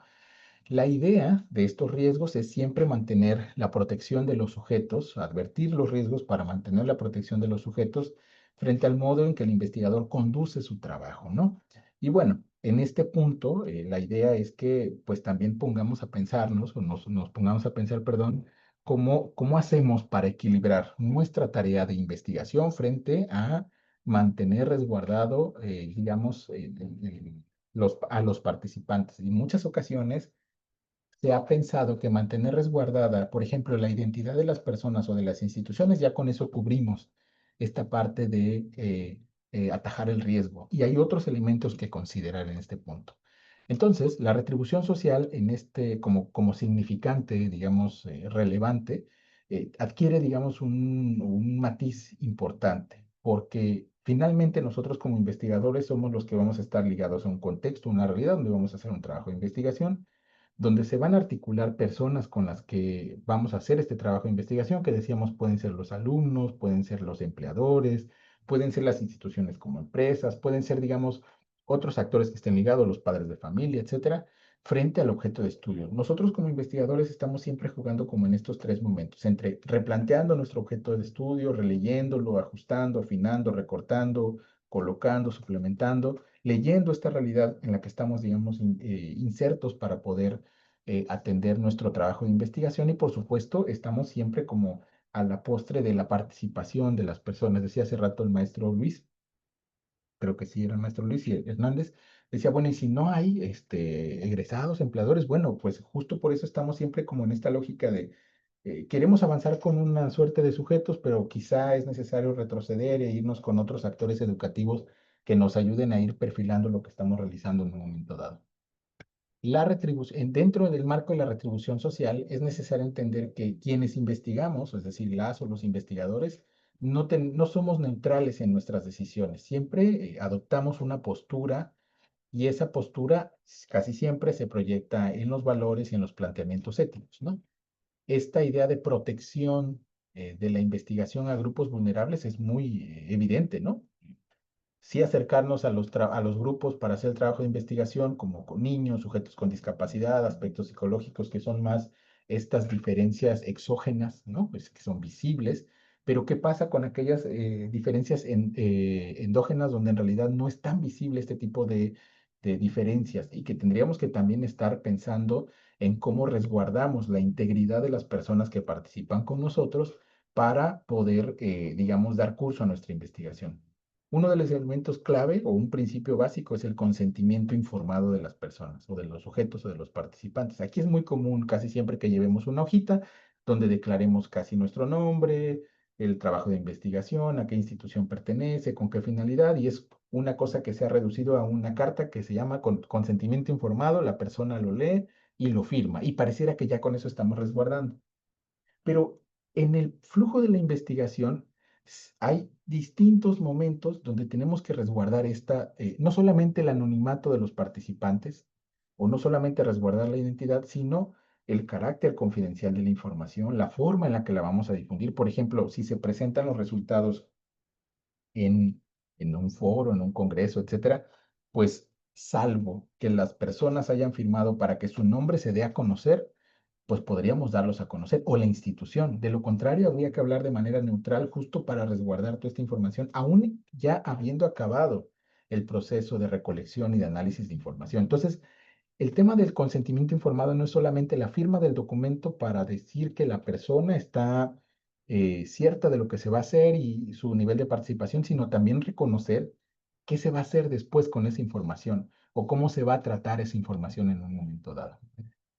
La idea de estos riesgos es siempre mantener la protección de los sujetos, advertir los riesgos para mantener la protección de los sujetos frente al modo en que el investigador conduce su trabajo, ¿no? Y bueno, en este punto, la idea es que pues también pongamos a pensarnos, o nos pongamos a pensar, perdón, cómo hacemos para equilibrar nuestra tarea de investigación frente a mantener resguardado, digamos, a los participantes. En muchas ocasiones, se ha pensado que mantener resguardada, por ejemplo, la identidad de las personas o de las instituciones, ya con eso cubrimos esta parte de atajar el riesgo. Y hay otros elementos que considerar en este punto. Entonces, la retribución social en como significante, digamos, relevante, adquiere, digamos, un matiz importante, porque finalmente nosotros como investigadores somos los que vamos a estar ligados a un contexto, una realidad donde vamos a hacer un trabajo de investigación, donde se van a articular personas con las que vamos a hacer este trabajo de investigación, que decíamos pueden ser los alumnos, pueden ser los empleadores, pueden ser las instituciones como empresas, pueden ser, digamos, otros actores que estén ligados, los padres de familia, etcétera, frente al objeto de estudio. Nosotros como investigadores estamos siempre jugando como en estos tres momentos, entre replanteando nuestro objeto de estudio, releyéndolo, ajustando, afinando, recortando, colocando, suplementando, leyendo esta realidad en la que estamos, digamos, insertos para poder atender nuestro trabajo de investigación y, por supuesto, estamos siempre como a la postre de la participación de las personas. Decía hace rato el maestro Luis, creo que sí era el maestro Luis Hernández, decía, bueno, y si no hay egresados, empleadores, bueno, pues justo por eso estamos siempre como en esta lógica de queremos avanzar con una suerte de sujetos, pero quizá es necesario retroceder e irnos con otros actores educativos que nos ayuden a ir perfilando lo que estamos realizando en un momento dado. La retribución, dentro del marco de la retribución social, es necesario entender que quienes investigamos, es decir, las o los investigadores, no somos neutrales en nuestras decisiones. Siempre adoptamos una postura y esa postura casi siempre se proyecta en los valores y en los planteamientos éticos, ¿no? Esta idea de protección de la investigación a grupos vulnerables es muy evidente, ¿no? Sí acercarnos a los grupos para hacer el trabajo de investigación, como con niños, sujetos con discapacidad, aspectos psicológicos que son más estas diferencias exógenas, ¿no? Pues que son visibles, pero ¿qué pasa con aquellas diferencias endógenas donde en realidad no es tan visible este tipo de diferencias y que tendríamos que también estar pensando en cómo resguardamos la integridad de las personas que participan con nosotros para poder, digamos, dar curso a nuestra investigación? Uno de los elementos clave o un principio básico es el consentimiento informado de las personas o de los sujetos o de los participantes. Aquí es muy común casi siempre que llevemos una hojita donde declaremos casi nuestro nombre, el trabajo de investigación, a qué institución pertenece, con qué finalidad, y es una cosa que se ha reducido a una carta que se llama consentimiento informado, la persona lo lee y lo firma, y pareciera que ya con eso estamos resguardando. Pero en el flujo de la investigación hay distintos momentos donde tenemos que resguardar no solamente el anonimato de los participantes, o no solamente resguardar la identidad, sino el carácter confidencial de la información, la forma en la que la vamos a difundir. Por ejemplo, si se presentan los resultados en, en un foro, en un congreso, etcétera, pues salvo que las personas hayan firmado para que su nombre se dé a conocer, pues podríamos darlos a conocer, o la institución. De lo contrario, habría que hablar de manera neutral justo para resguardar toda esta información, aún ya habiendo acabado el proceso de recolección y de análisis de información. Entonces, el tema del consentimiento informado no es solamente la firma del documento para decir que la persona está cierta de lo que se va a hacer y su nivel de participación, sino también reconocer qué se va a hacer después con esa información o cómo se va a tratar esa información en un momento dado.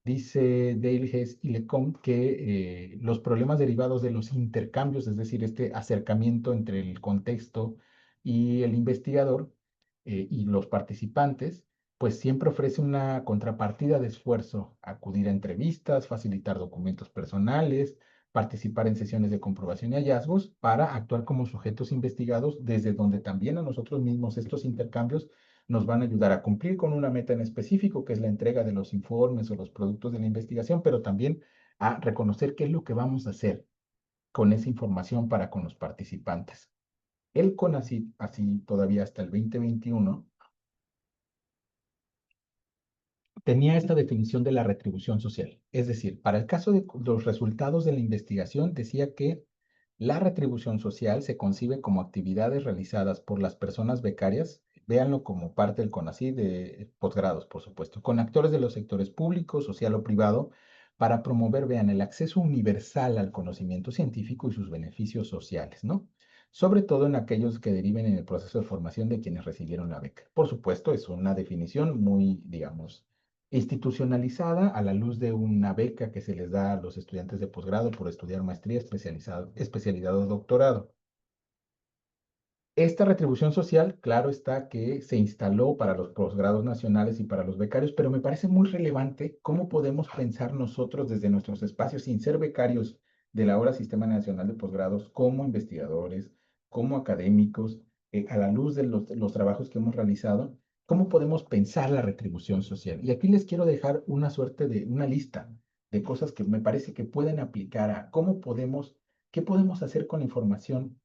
Dice Dale Hess y Lecomte que los problemas derivados de los intercambios, es decir, este acercamiento entre el contexto y el investigador y los participantes, pues siempre ofrece una contrapartida de esfuerzo, acudir a entrevistas, facilitar documentos personales, participar en sesiones de comprobación y hallazgos para actuar como sujetos investigados, desde donde también a nosotros mismos estos intercambios nos van a ayudar a cumplir con una meta en específico, que es la entrega de los informes o los productos de la investigación, pero también a reconocer qué es lo que vamos a hacer con esa información para con los participantes. El CONACYT, así todavía hasta el 2021, tenía esta definición de la retribución social. Es decir, para el caso de los resultados de la investigación, decía que la retribución social se concibe como actividades realizadas por las personas becarias, véanlo como parte del CONACYT de posgrados, por supuesto, con actores de los sectores público, social o privado, para promover, vean, el acceso universal al conocimiento científico y sus beneficios sociales, ¿no? Sobre todo en aquellos que deriven en el proceso de formación de quienes recibieron la beca. Por supuesto, es una definición muy, digamos, institucionalizada a la luz de una beca que se les da a los estudiantes de posgrado por estudiar maestría, especialidad o doctorado. Esta retribución social, claro está que se instaló para los posgrados nacionales y para los becarios, pero me parece muy relevante cómo podemos pensar nosotros desde nuestros espacios, sin ser becarios del ahora Sistema Nacional de Posgrados, como investigadores, como académicos, a la luz de los trabajos que hemos realizado, cómo podemos pensar la retribución social. Y aquí les quiero dejar una suerte de una lista de cosas que me parece que pueden aplicar a qué podemos hacer con la información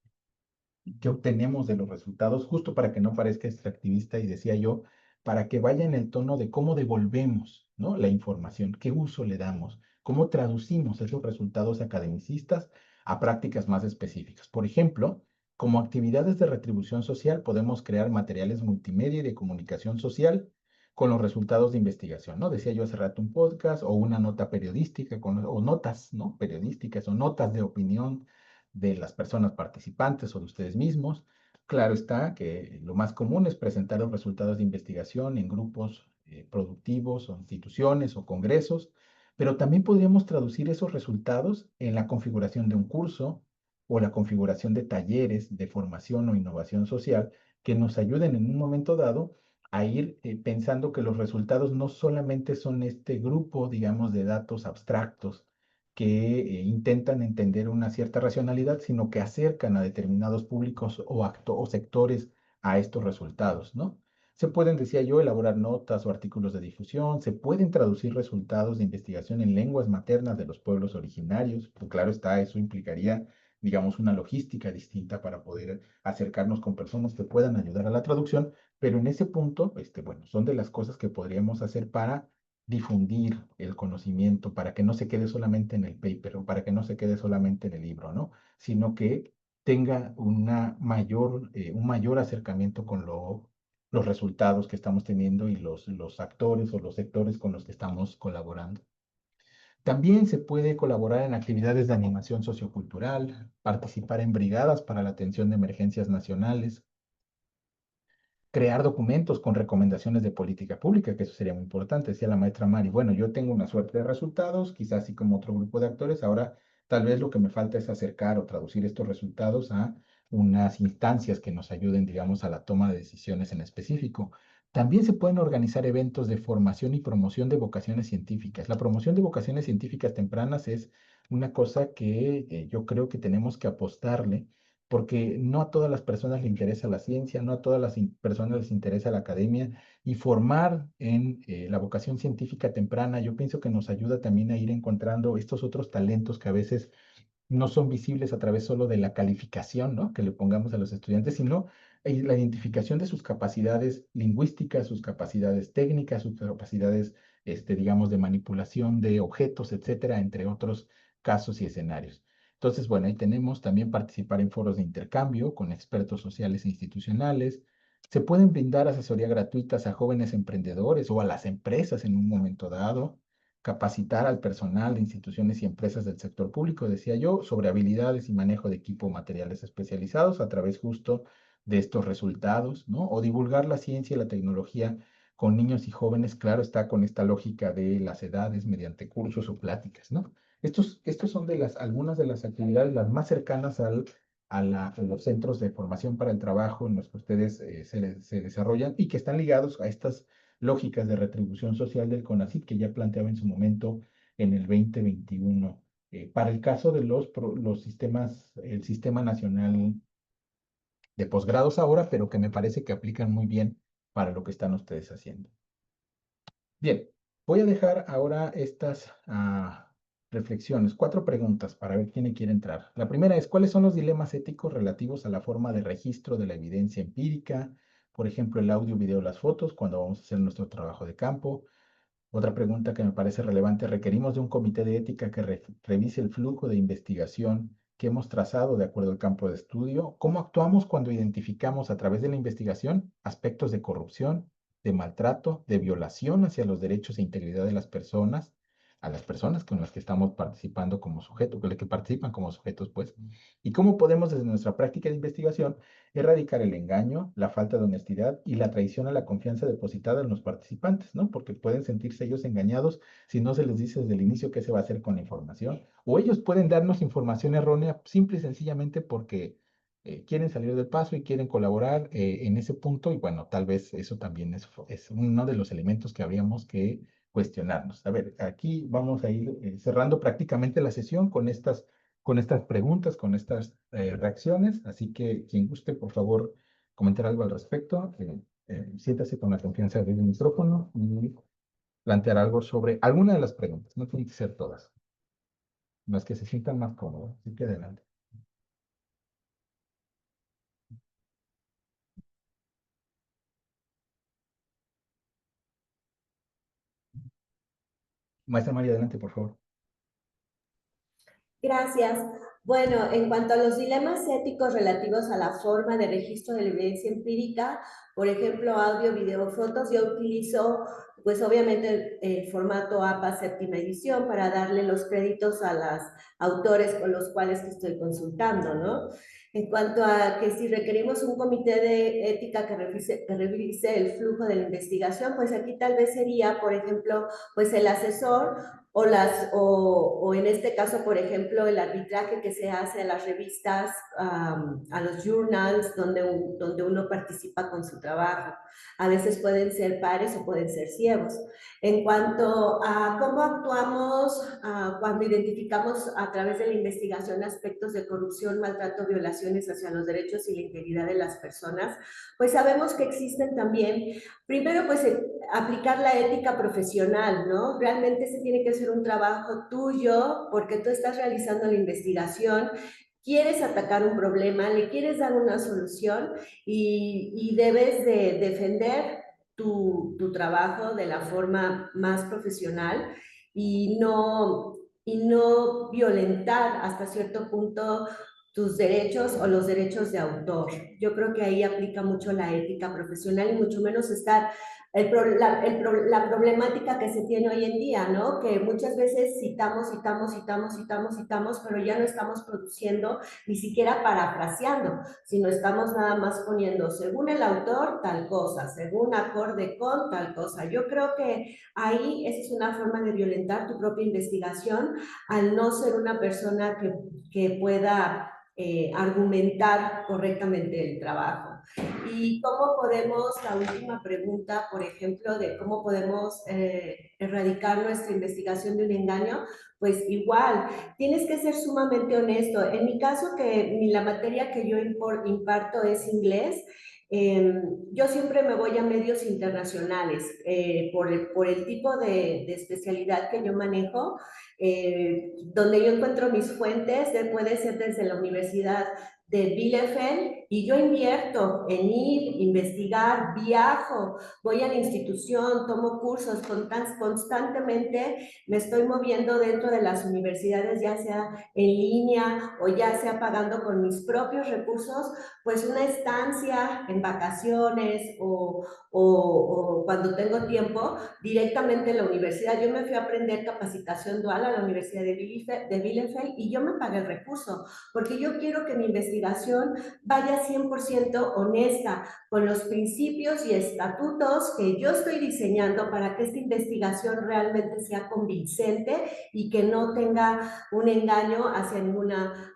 que obtenemos de los resultados, justo para que no parezca extractivista y decía yo, para que vaya en el tono de cómo devolvemos, ¿no?, la información, qué uso le damos, cómo traducimos esos resultados academicistas a prácticas más específicas. Por ejemplo, como actividades de retribución social podemos crear materiales multimedia y de comunicación social con los resultados de investigación, ¿no? Decía yo hace rato un podcast o una nota periodística o notas, ¿no?, periodísticas o notas de opinión de las personas participantes o de ustedes mismos. Claro está que lo más común es presentar los resultados de investigación en grupos productivos o instituciones o congresos, pero también podríamos traducir esos resultados en la configuración de un curso o la configuración de talleres de formación o innovación social que nos ayuden en un momento dado a ir pensando que los resultados no solamente son este grupo, digamos, de datos abstractos que intentan entender una cierta racionalidad, sino que acercan a determinados públicos o sectores a estos resultados, ¿no? Se pueden, decía yo, elaborar notas o artículos de difusión, se pueden traducir resultados de investigación en lenguas maternas de los pueblos originarios, pues claro está, eso implicaría, digamos, una logística distinta para poder acercarnos con personas que puedan ayudar a la traducción, pero en ese punto, bueno, son de las cosas que podríamos hacer para difundir el conocimiento para que no se quede solamente en el paper o para que no se quede solamente en el libro, ¿no? Sino que tenga un mayor acercamiento con los resultados que estamos teniendo y los actores o los sectores con los que estamos colaborando. También se puede colaborar en actividades de animación sociocultural, participar en brigadas para la atención de emergencias nacionales, crear documentos con recomendaciones de política pública, que eso sería muy importante. Decía la maestra Mari, bueno, yo tengo una suerte de resultados, quizás así como otro grupo de actores, ahora tal vez lo que me falta es acercar o traducir estos resultados a unas instancias que nos ayuden, digamos, a la toma de decisiones en específico. También se pueden organizar eventos de formación y promoción de vocaciones científicas. La promoción de vocaciones científicas tempranas es una cosa que yo creo que tenemos que apostarle porque no a todas las personas les interesa la ciencia, no a todas las personas les interesa la academia, y formar en la vocación científica temprana, yo pienso que nos ayuda también a ir encontrando estos otros talentos que a veces no son visibles a través solo de la calificación, ¿no?, que le pongamos a los estudiantes, sino la identificación de sus capacidades lingüísticas, sus capacidades técnicas, sus capacidades, digamos, de manipulación de objetos, etcétera, entre otros casos y escenarios. Entonces, bueno, ahí tenemos también participar en foros de intercambio con expertos sociales e institucionales. Se pueden brindar asesoría gratuitas a jóvenes emprendedores o a las empresas en un momento dado, capacitar al personal de instituciones y empresas del sector público, decía yo, sobre habilidades y manejo de equipo o materiales especializados a través justo de estos resultados, ¿no? O divulgar la ciencia y la tecnología con niños y jóvenes, claro está, con esta lógica de las edades mediante cursos o pláticas, ¿no? Estos son algunas de las actividades las más cercanas a los centros de formación para el trabajo en los que ustedes se desarrollan y que están ligados a estas lógicas de retribución social del CONACYT que ya planteaba en su momento en el 2021. Para el caso de los sistemas, el Sistema Nacional de Posgrados ahora, pero que me parece que aplican muy bien para lo que están ustedes haciendo. Bien, voy a dejar ahora estas reflexiones, 4 preguntas para ver quién quiere entrar. La primera es, ¿cuáles son los dilemas éticos relativos a la forma de registro de la evidencia empírica? Por ejemplo, el audio, video, las fotos, cuando vamos a hacer nuestro trabajo de campo. Otra pregunta que me parece relevante, ¿requerimos de un comité de ética que revise el flujo de investigación que hemos trazado de acuerdo al campo de estudio? ¿Cómo actuamos cuando identificamos a través de la investigación aspectos de corrupción, de maltrato, de violación hacia los derechos e integridad de las personas, a las personas con las que estamos participando como sujetos, con las que participan como sujetos, pues? ¿Y cómo podemos desde nuestra práctica de investigación erradicar el engaño, la falta de honestidad y la traición a la confianza depositada en los participantes, ¿no? Porque pueden sentirse ellos engañados si no se les dice desde el inicio qué se va a hacer con la información. O ellos pueden darnos información errónea simple y sencillamente porque quieren salir del paso y quieren colaborar en ese punto, y bueno, tal vez eso también es uno de los elementos que habríamos que cuestionarnos. A ver, aquí vamos a ir cerrando prácticamente la sesión con estas preguntas, con estas reacciones, así que quien guste, por favor, comentar algo al respecto, siéntase con la confianza del micrófono y plantear algo sobre alguna de las preguntas, no tienen que ser todas, las que se sientan más cómodos, así que adelante. Maestra María, adelante, por favor. Gracias. Bueno, en cuanto a los dilemas éticos relativos a la forma de registro de la evidencia empírica, por ejemplo, audio, video, fotos, yo utilizo, pues obviamente el formato APA séptima edición para darle los créditos a los autores con los cuales estoy consultando, ¿no? En cuanto a que si requerimos un comité de ética que revise el flujo de la investigación, pues aquí tal vez sería, por ejemplo, pues el asesor o en este caso, por ejemplo, el arbitraje que se hace a las revistas, a los journals, donde uno participa con su trabajo. A veces pueden ser pares o pueden ser ciegos. En cuanto a cómo actuamos cuando identificamos a través de la investigación aspectos de corrupción, maltrato, violaciones hacia los derechos y la integridad de las personas, pues sabemos que existen también, primero, pues aplicar la ética profesional, ¿no? Realmente ese tiene que ser un trabajo tuyo porque tú estás realizando la investigación, quieres atacar un problema, le quieres dar una solución y debes de defender tu trabajo de la forma más profesional y no violentar hasta cierto punto tus derechos o los derechos de autor. Yo creo que ahí aplica mucho la ética profesional y mucho menos estar la problemática que se tiene hoy en día, ¿no? Que muchas veces citamos, pero ya no estamos produciendo, ni siquiera parafraseando, sino estamos nada más poniendo, según el autor, tal cosa, según acorde con tal cosa. Yo creo que ahí esa es una forma de violentar tu propia investigación al no ser una persona que pueda argumentar correctamente el trabajo. ¿Y cómo podemos, la última pregunta, por ejemplo, de cómo podemos erradicar nuestra investigación de un engaño? Pues igual, tienes que ser sumamente honesto. En mi caso, que la materia que yo imparto es inglés, yo siempre me voy a medios internacionales por el tipo de especialidad que yo manejo, donde yo encuentro mis fuentes, puede ser desde la Universidad de Bielefeld, y yo invierto en ir, investigar, viajo, voy a la institución, tomo cursos, constantemente me estoy moviendo dentro de las universidades, ya sea en línea o ya sea pagando con mis propios recursos, pues una estancia en vacaciones o cuando tengo tiempo, directamente en la universidad. Yo me fui a aprender capacitación dual a la Universidad de Bielefeld y yo me pagué el recurso, porque yo quiero que mi investigación vaya 100% honesta con los principios y estatutos que yo estoy diseñando para que esta investigación realmente sea convincente y que no tenga un engaño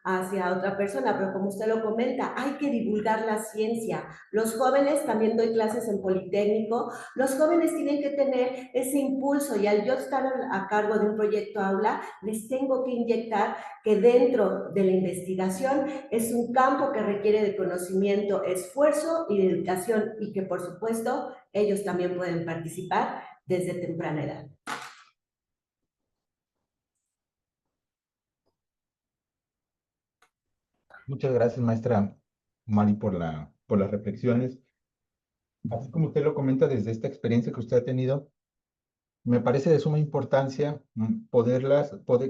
hacia otra persona. Pero como usted lo comenta, hay que divulgar la ciencia. Los jóvenes, también doy clases en Politécnico, los jóvenes tienen que tener ese impulso, y al yo estar a cargo de un proyecto aula, les tengo que inyectar que dentro de la investigación es un campo que requiere de conocimiento, esfuerzo y dedicación, y que por supuesto ellos también pueden participar desde temprana edad. Muchas gracias, maestra Mari, por las reflexiones. Así como usted lo comenta desde esta experiencia que usted ha tenido, me parece de suma importancia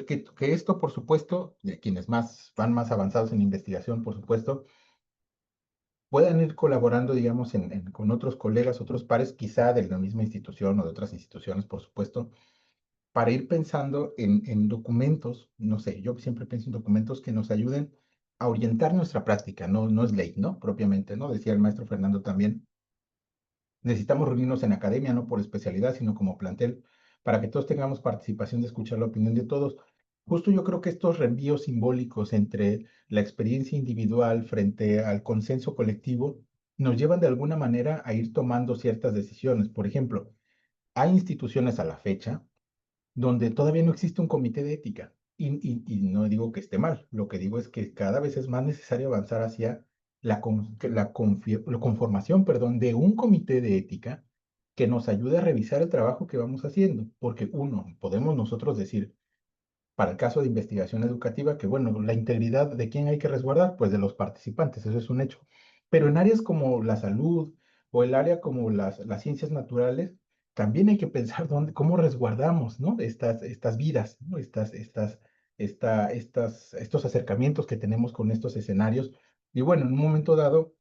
que esto, por supuesto, de quienes van más avanzados en investigación, por supuesto, puedan ir colaborando, digamos, con otros colegas, otros pares, quizá de la misma institución o de otras instituciones, por supuesto, para ir pensando en documentos, no sé, yo siempre pienso en documentos que nos ayuden a orientar nuestra práctica, no es ley, ¿no? Propiamente, ¿no? Decía el maestro Fernando también, necesitamos reunirnos en academia, no por especialidad, sino como plantel, para que todos tengamos participación de escuchar la opinión de todos. Justo yo creo que estos reenvíos simbólicos entre la experiencia individual frente al consenso colectivo nos llevan de alguna manera a ir tomando ciertas decisiones. Por ejemplo, hay instituciones a la fecha donde todavía no existe un comité de ética. Y no digo que esté mal, lo que digo es que cada vez es más necesario avanzar hacia la conformación, perdón, de un comité de ética que nos ayude a revisar el trabajo que vamos haciendo. Porque uno, podemos nosotros decir, para el caso de investigación educativa, que bueno, la integridad de quién hay que resguardar, pues de los participantes, eso es un hecho. Pero en áreas como la salud o el área como las ciencias naturales, también hay que pensar cómo resguardamos, ¿no? Estas vidas, ¿no? Estos acercamientos que tenemos con estos escenarios. Y bueno, en un momento dado,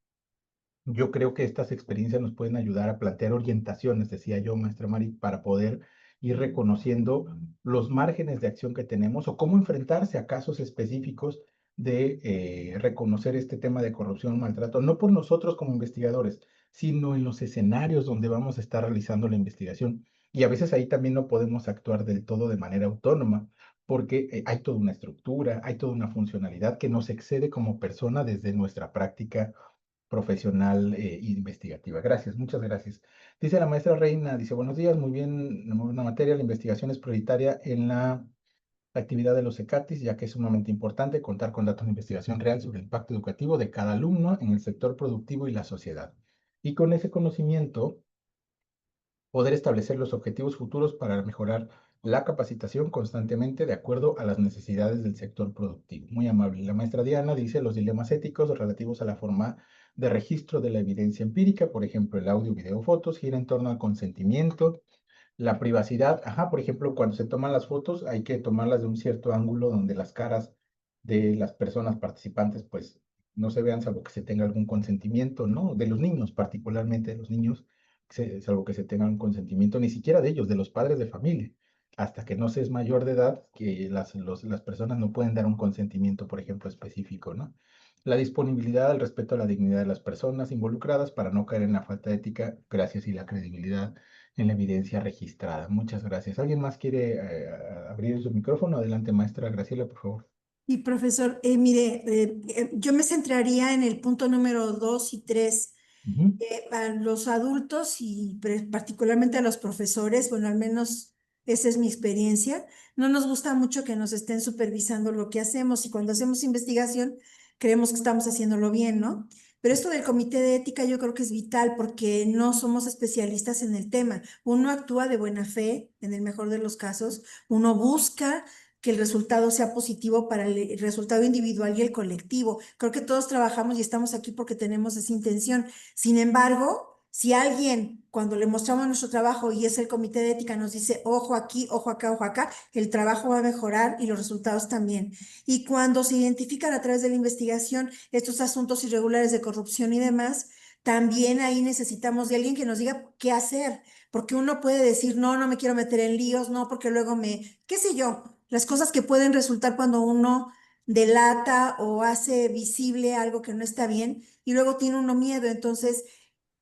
yo creo que estas experiencias nos pueden ayudar a plantear orientaciones, decía yo, maestra Mari, para poder ir reconociendo los márgenes de acción que tenemos o cómo enfrentarse a casos específicos de reconocer este tema de corrupción o maltrato, no por nosotros como investigadores, sino en los escenarios donde vamos a estar realizando la investigación. Y a veces ahí también no podemos actuar del todo de manera autónoma, porque hay toda una estructura, hay toda una funcionalidad que nos excede como persona desde nuestra práctica profesional e investigativa. Gracias, muchas gracias. Dice la maestra Reina, dice, buenos días, muy bien, muy buena materia, la investigación es prioritaria en la actividad de los ECATIS, ya que es sumamente importante contar con datos de investigación real sobre el impacto educativo de cada alumno en el sector productivo y la sociedad. Y con ese conocimiento, poder establecer los objetivos futuros para mejorar la capacitación constantemente de acuerdo a las necesidades del sector productivo. Muy amable. La maestra Diana dice los dilemas éticos relativos a la forma de registro de la evidencia empírica, por ejemplo, el audio, video, fotos, gira en torno al consentimiento, la privacidad. Ajá, por ejemplo, cuando se toman las fotos, hay que tomarlas de un cierto ángulo donde las caras de las personas participantes, pues, no se vean, salvo que se tenga algún consentimiento, ¿no? De los niños, particularmente de los niños, salvo que se tenga un consentimiento, ni siquiera de ellos, de los padres de familia. Hasta que no se es mayor de edad, que las personas no pueden dar un consentimiento, por ejemplo, específico, ¿no? La disponibilidad, el respeto a la dignidad de las personas involucradas para no caer en la falta de ética, gracias, y la credibilidad en la evidencia registrada. Muchas gracias. ¿Alguien más quiere abrir su micrófono? Adelante, maestra Graciela, por favor. Y profesor, mire, yo me centraría en el punto número 2 y 3. Ujú. A los adultos y particularmente a los profesores, bueno, al menos esa es mi experiencia, no nos gusta mucho que nos estén supervisando lo que hacemos y cuando hacemos investigación creemos que estamos haciéndolo bien, ¿no? Pero esto del comité de ética yo creo que es vital porque no somos especialistas en el tema. Uno actúa de buena fe, en el mejor de los casos, uno busca que el resultado sea positivo para el resultado individual y el colectivo. Creo que todos trabajamos y estamos aquí porque tenemos esa intención. Sin embargo, si alguien, cuando le mostramos nuestro trabajo y es el comité de ética, nos dice, ojo aquí, ojo acá, el trabajo va a mejorar y los resultados también. Y cuando se identifican a través de la investigación estos asuntos irregulares de corrupción y demás, también ahí necesitamos de alguien que nos diga qué hacer, porque uno puede decir, no, no me quiero meter en líos, no, porque luego qué sé yo, las cosas que pueden resultar cuando uno delata o hace visible algo que no está bien y luego tiene uno miedo. Entonces,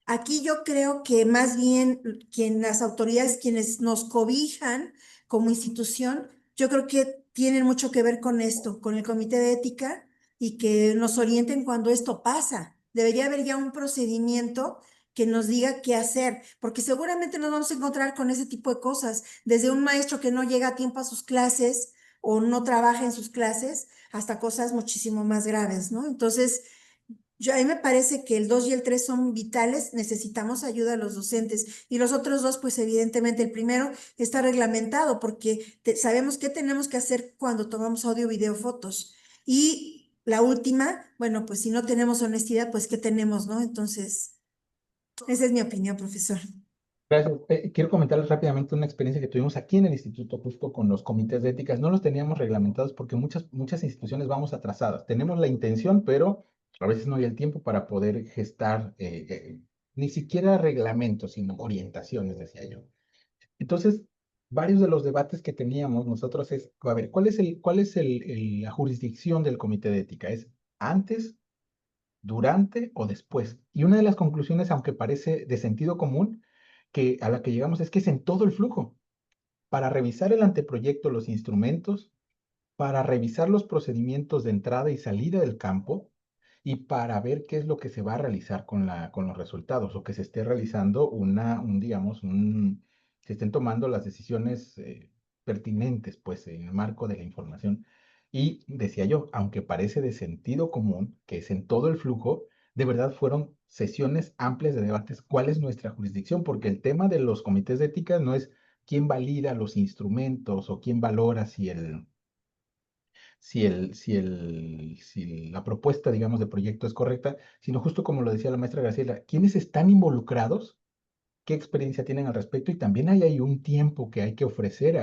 aquí yo creo que más bien las autoridades, quienes nos cobijan como institución, yo creo que tienen mucho que ver con esto, con el comité de ética y que nos orienten cuando esto pasa. Debería haber ya un procedimiento que nos diga qué hacer, porque seguramente nos vamos a encontrar con ese tipo de cosas, desde un maestro que no llega a tiempo a sus clases o no trabaja en sus clases, hasta cosas muchísimo más graves, ¿no? Entonces, a mí me parece que el 2 y el 3 son vitales, necesitamos ayuda a los docentes y los otros dos, pues evidentemente el primero está reglamentado porque sabemos qué tenemos que hacer cuando tomamos audio, video, fotos. Y la última, bueno, pues si no tenemos honestidad, pues ¿qué tenemos, no? Entonces, esa es mi opinión, profesor. Gracias. Quiero comentarles rápidamente una experiencia que tuvimos aquí en el instituto justo con los comités de éticas. No los teníamos reglamentados porque muchas instituciones vamos atrasadas. Tenemos la intención, pero a veces no hay el tiempo para poder gestar ni siquiera reglamentos, sino orientaciones, decía yo. Entonces, varios de los debates que teníamos nosotros es, a ver, ¿cuál es la jurisdicción del comité de ética? ¿Es antes, durante o después? Y una de las conclusiones, aunque parece de sentido común, a la que llegamos es que es en todo el flujo. Para revisar el anteproyecto, los instrumentos, para revisar los procedimientos de entrada y salida del campo y para ver qué es lo que se va a realizar con los resultados o que se esté realizando se estén tomando las decisiones pertinentes, pues, en el marco de la información. Y decía yo, aunque parece de sentido común, que es en todo el flujo, de verdad fueron sesiones amplias de debates. ¿Cuál es nuestra jurisdicción? Porque el tema de los comités de ética no es quién valida los instrumentos o quién valora si la propuesta, digamos, de proyecto es correcta, sino justo como lo decía la maestra Graciela, quiénes están involucrados, qué experiencia tienen al respecto, y también hay ahí un tiempo que hay que ofrecer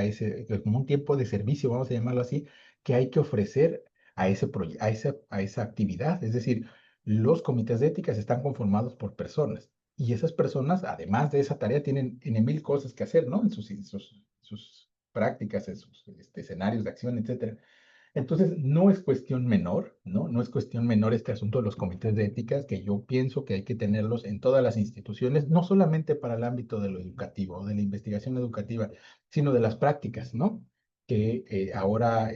como un tiempo de servicio, vamos a llamarlo así, que hay que ofrecer a esa actividad. Es decir, los comités de éticas están conformados por personas, y esas personas, además de esa tarea, tienen en mil cosas que hacer, ¿no? En sus prácticas, en sus escenarios de acción, etcétera. Entonces, no es cuestión menor, ¿no? No es cuestión menor este asunto de los comités de éticas, que yo pienso que hay que tenerlos en todas las instituciones, no solamente para el ámbito de lo educativo, de la investigación educativa, sino de las prácticas, ¿no? Que ahora,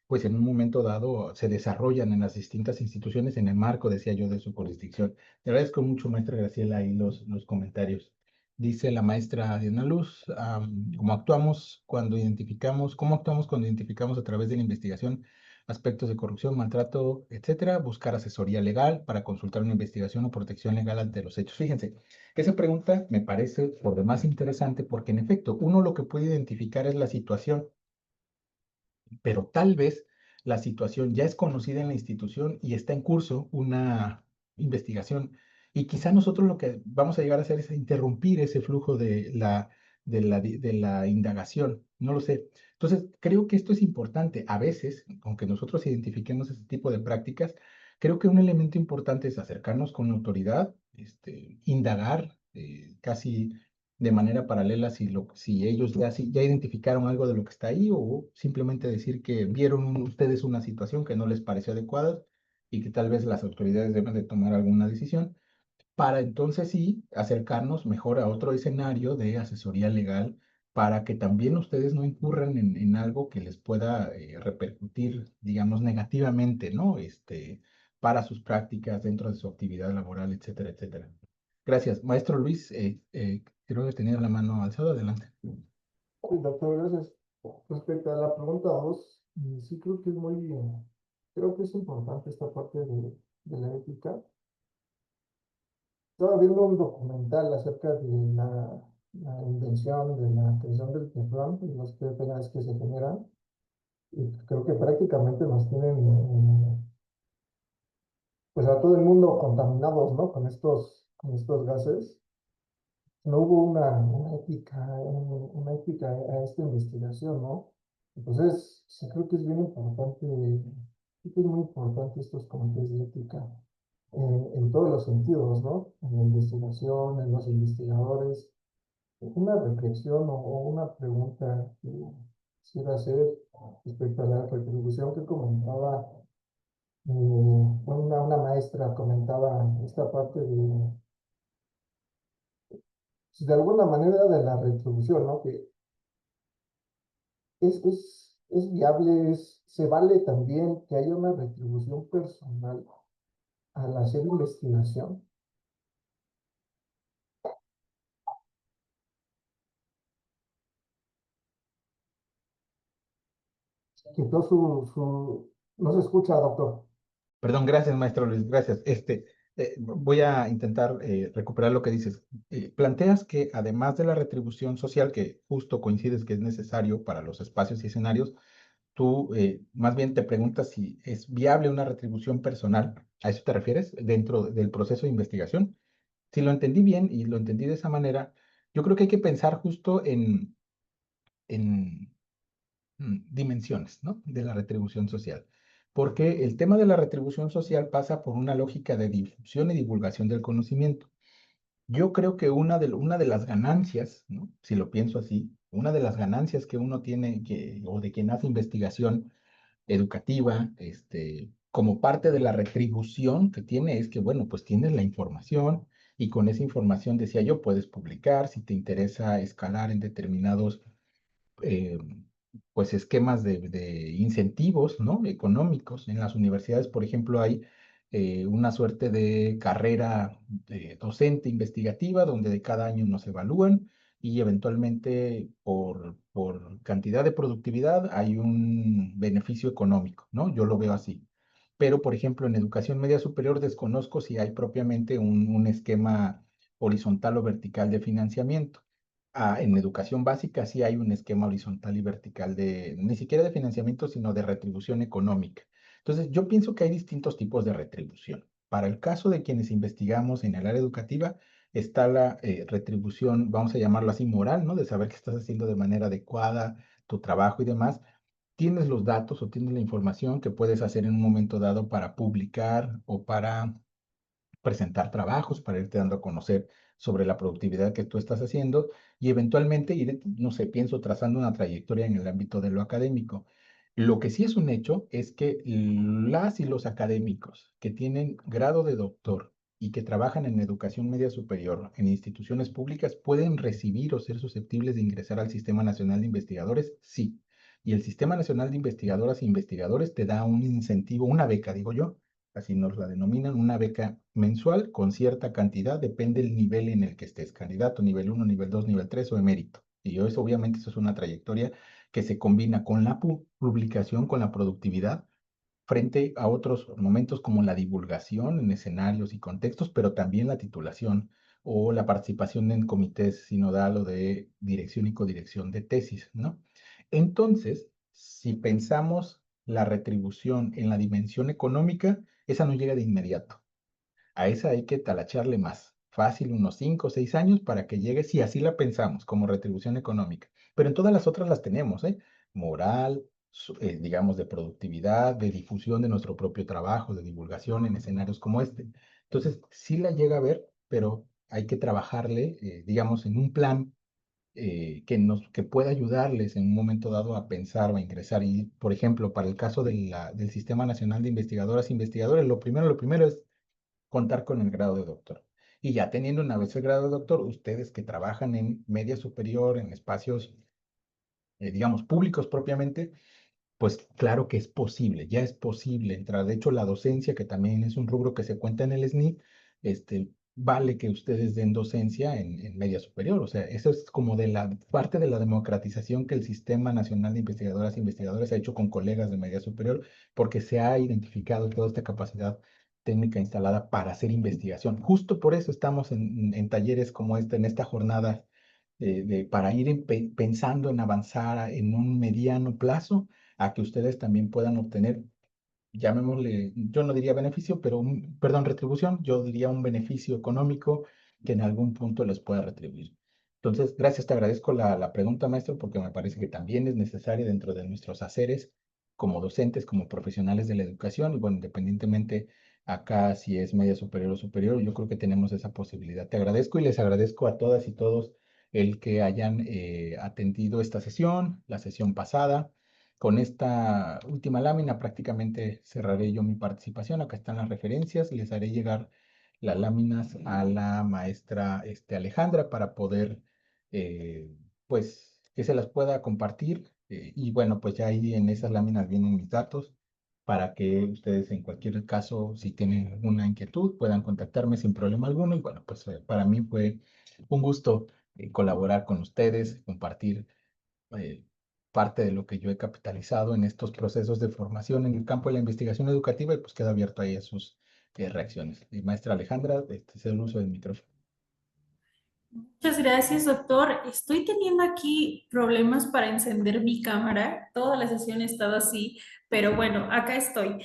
pues en un momento dado, se desarrollan en las distintas instituciones en el marco, decía yo, de su jurisdicción. Te agradezco mucho, maestra Graciela, ahí los comentarios. Dice la maestra Diana Luz, cómo actuamos cuando identificamos a través de la investigación aspectos de corrupción, maltrato, etcétera, buscar asesoría legal para consultar una investigación o protección legal ante los hechos. Fíjense, esa pregunta me parece por demás interesante porque en efecto, uno lo que puede identificar es la situación, pero tal vez la situación ya es conocida en la institución y está en curso una investigación. Y quizá nosotros lo que vamos a llegar a hacer es interrumpir ese flujo de la indagación. No lo sé. Entonces, creo que esto es importante. A veces, aunque nosotros identifiquemos ese tipo de prácticas, creo que un elemento importante es acercarnos con la autoridad, indagar casi de manera paralela si ellos ya identificaron algo de lo que está ahí, o simplemente decir que vieron ustedes una situación que no les pareció adecuada y que tal vez las autoridades deben de tomar alguna decisión, para entonces sí acercarnos mejor a otro escenario de asesoría legal, para que también ustedes no incurran en algo que les pueda repercutir, digamos, negativamente, ¿no? Para sus prácticas dentro de su actividad laboral, etcétera, etcétera. Gracias. Maestro Luis, creo que tenía la mano alzada. Adelante. Sí, doctor, gracias. Respecto a la pregunta 2, sí creo que es importante esta parte de la ética. Estaba viendo un documental acerca de la invención de la creación del teflón y los PFAS que se generan, y creo que prácticamente nos tienen, pues a todo el mundo contaminados, ¿no? Con estos gases. No hubo una ética a esta investigación, ¿no? Entonces, sí creo que es bien importante, sí que es muy importante estos comités de ética en todos los sentidos, ¿no? En la investigación, en los investigadores. Una reflexión o una pregunta que quisiera hacer respecto a la retribución que comentaba, una maestra comentaba esta parte de alguna manera de la retribución, ¿no? Que es viable, se vale también que haya una retribución personal al hacer investigación. Quitó no se escucha, doctor. Perdón, gracias, maestro Luis, gracias. Voy a intentar recuperar lo que dices. Planteas que además de la retribución social, que justo coincides que es necesario para los espacios y escenarios, tú más bien te preguntas si es viable una retribución personal. ¿A eso te refieres dentro del proceso de investigación? Si lo entendí bien y lo entendí de esa manera, yo creo que hay que pensar justo en dimensiones, ¿no? De la retribución social. Porque el tema de la retribución social pasa por una lógica de difusión y divulgación del conocimiento. Yo creo que una de las ganancias, ¿no? Si lo pienso así, una de las ganancias que uno tiene, o de quien hace investigación educativa, como parte de la retribución que tiene, es que, bueno, pues tienes la información, y con esa información, decía yo, puedes publicar si te interesa escalar en determinados eh, pues esquemas de incentivos, ¿no? Económicos. En las universidades, por ejemplo, hay una suerte de carrera docente investigativa donde de cada año nos evalúan y eventualmente por cantidad de productividad hay un beneficio económico, ¿no? Yo lo veo así. Pero, por ejemplo, en educación media superior desconozco si hay propiamente un esquema horizontal o vertical de financiamiento. En educación básica sí hay un esquema horizontal y vertical de, ni siquiera de financiamiento, sino de retribución económica. Entonces, yo pienso que hay distintos tipos de retribución. Para el caso de quienes investigamos en el área educativa, está la retribución, vamos a llamarlo así, moral, ¿no? De saber que estás haciendo de manera adecuada tu trabajo y demás. Tienes los datos o tienes la información que puedes hacer en un momento dado para publicar o para presentar trabajos, para irte dando a conocer sobre la productividad que tú estás haciendo y eventualmente ir, no sé, pienso trazando una trayectoria en el ámbito de lo académico. Lo que sí es un hecho es que las y los académicos que tienen grado de doctor y que trabajan en educación media superior en instituciones públicas pueden recibir o ser susceptibles de ingresar al Sistema Nacional de Investigadores, sí. Y el Sistema Nacional de Investigadoras e Investigadores te da un incentivo, una beca, digo yo, así nos la denominan, una beca mensual con cierta cantidad, depende del nivel en el que estés, candidato, nivel 1, nivel 2, nivel 3 o emérito. Y eso, obviamente, eso es una trayectoria que se combina con la publicación, con la productividad, frente a otros momentos como la divulgación en escenarios y contextos, pero también la titulación o la participación en comités sinodal o de dirección y codirección de tesis, ¿no? Entonces, si pensamos la retribución en la dimensión económica, esa no llega de inmediato. A esa hay que talacharle más. Fácil, unos 5 o 6 años para que llegue, si así la pensamos, como retribución económica. Pero en todas las otras las tenemos, ¿eh? Moral, digamos, de productividad, de difusión de nuestro propio trabajo, de divulgación en escenarios como este. Entonces, sí la llega a ver, pero hay que trabajarle, digamos, en un plan que pueda ayudarles en un momento dado a pensar o a ingresar. Y, por ejemplo, para el caso del Sistema Nacional de Investigadoras e Investigadores, lo primero es contar con el grado de doctor. Y ya teniendo una vez el grado de doctor, ustedes que trabajan en media superior, en espacios, digamos, públicos propiamente, pues claro que es posible, ya es posible entrar. De hecho, la docencia, que también es un rubro que se cuenta en el SNI, vale que ustedes den docencia en media superior. O sea, eso es como de la parte de la democratización que el Sistema Nacional de Investigadoras e Investigadores ha hecho con colegas de media superior, porque se ha identificado toda esta capacidad técnica instalada para hacer investigación. Justo por eso estamos en talleres como este, en esta jornada para ir pensando en avanzar en un mediano plazo a que ustedes también puedan obtener, llamémosle, yo no diría beneficio, pero perdón, retribución, yo diría un beneficio económico que en algún punto les pueda retribuir. Entonces, gracias, te agradezco la pregunta, maestro, porque me parece que también es necesaria dentro de nuestros haceres como docentes, como profesionales de la educación, y bueno, independientemente acá si es media superior o superior, yo creo que tenemos esa posibilidad. Te agradezco y les agradezco a todas y todos el que hayan atendido esta sesión, la sesión pasada. Con esta última lámina prácticamente cerraré yo mi participación. Acá están las referencias. Les haré llegar las láminas a la maestra Alejandra para poder, eh, pues, que se las pueda compartir. Y bueno, pues ya ahí en esas láminas vienen mis datos para que ustedes en cualquier caso, si tienen alguna inquietud, puedan contactarme sin problema alguno. Y bueno, pues para mí fue un gusto colaborar con ustedes, compartir eh, parte de lo que yo he capitalizado en estos procesos de formación en el campo de la investigación educativa y pues queda abierto ahí a sus reacciones. Y maestra Alejandra, este es el uso del micrófono. Muchas gracias, doctor. Estoy teniendo aquí problemas para encender mi cámara. Toda la sesión he estado así, pero bueno, acá estoy.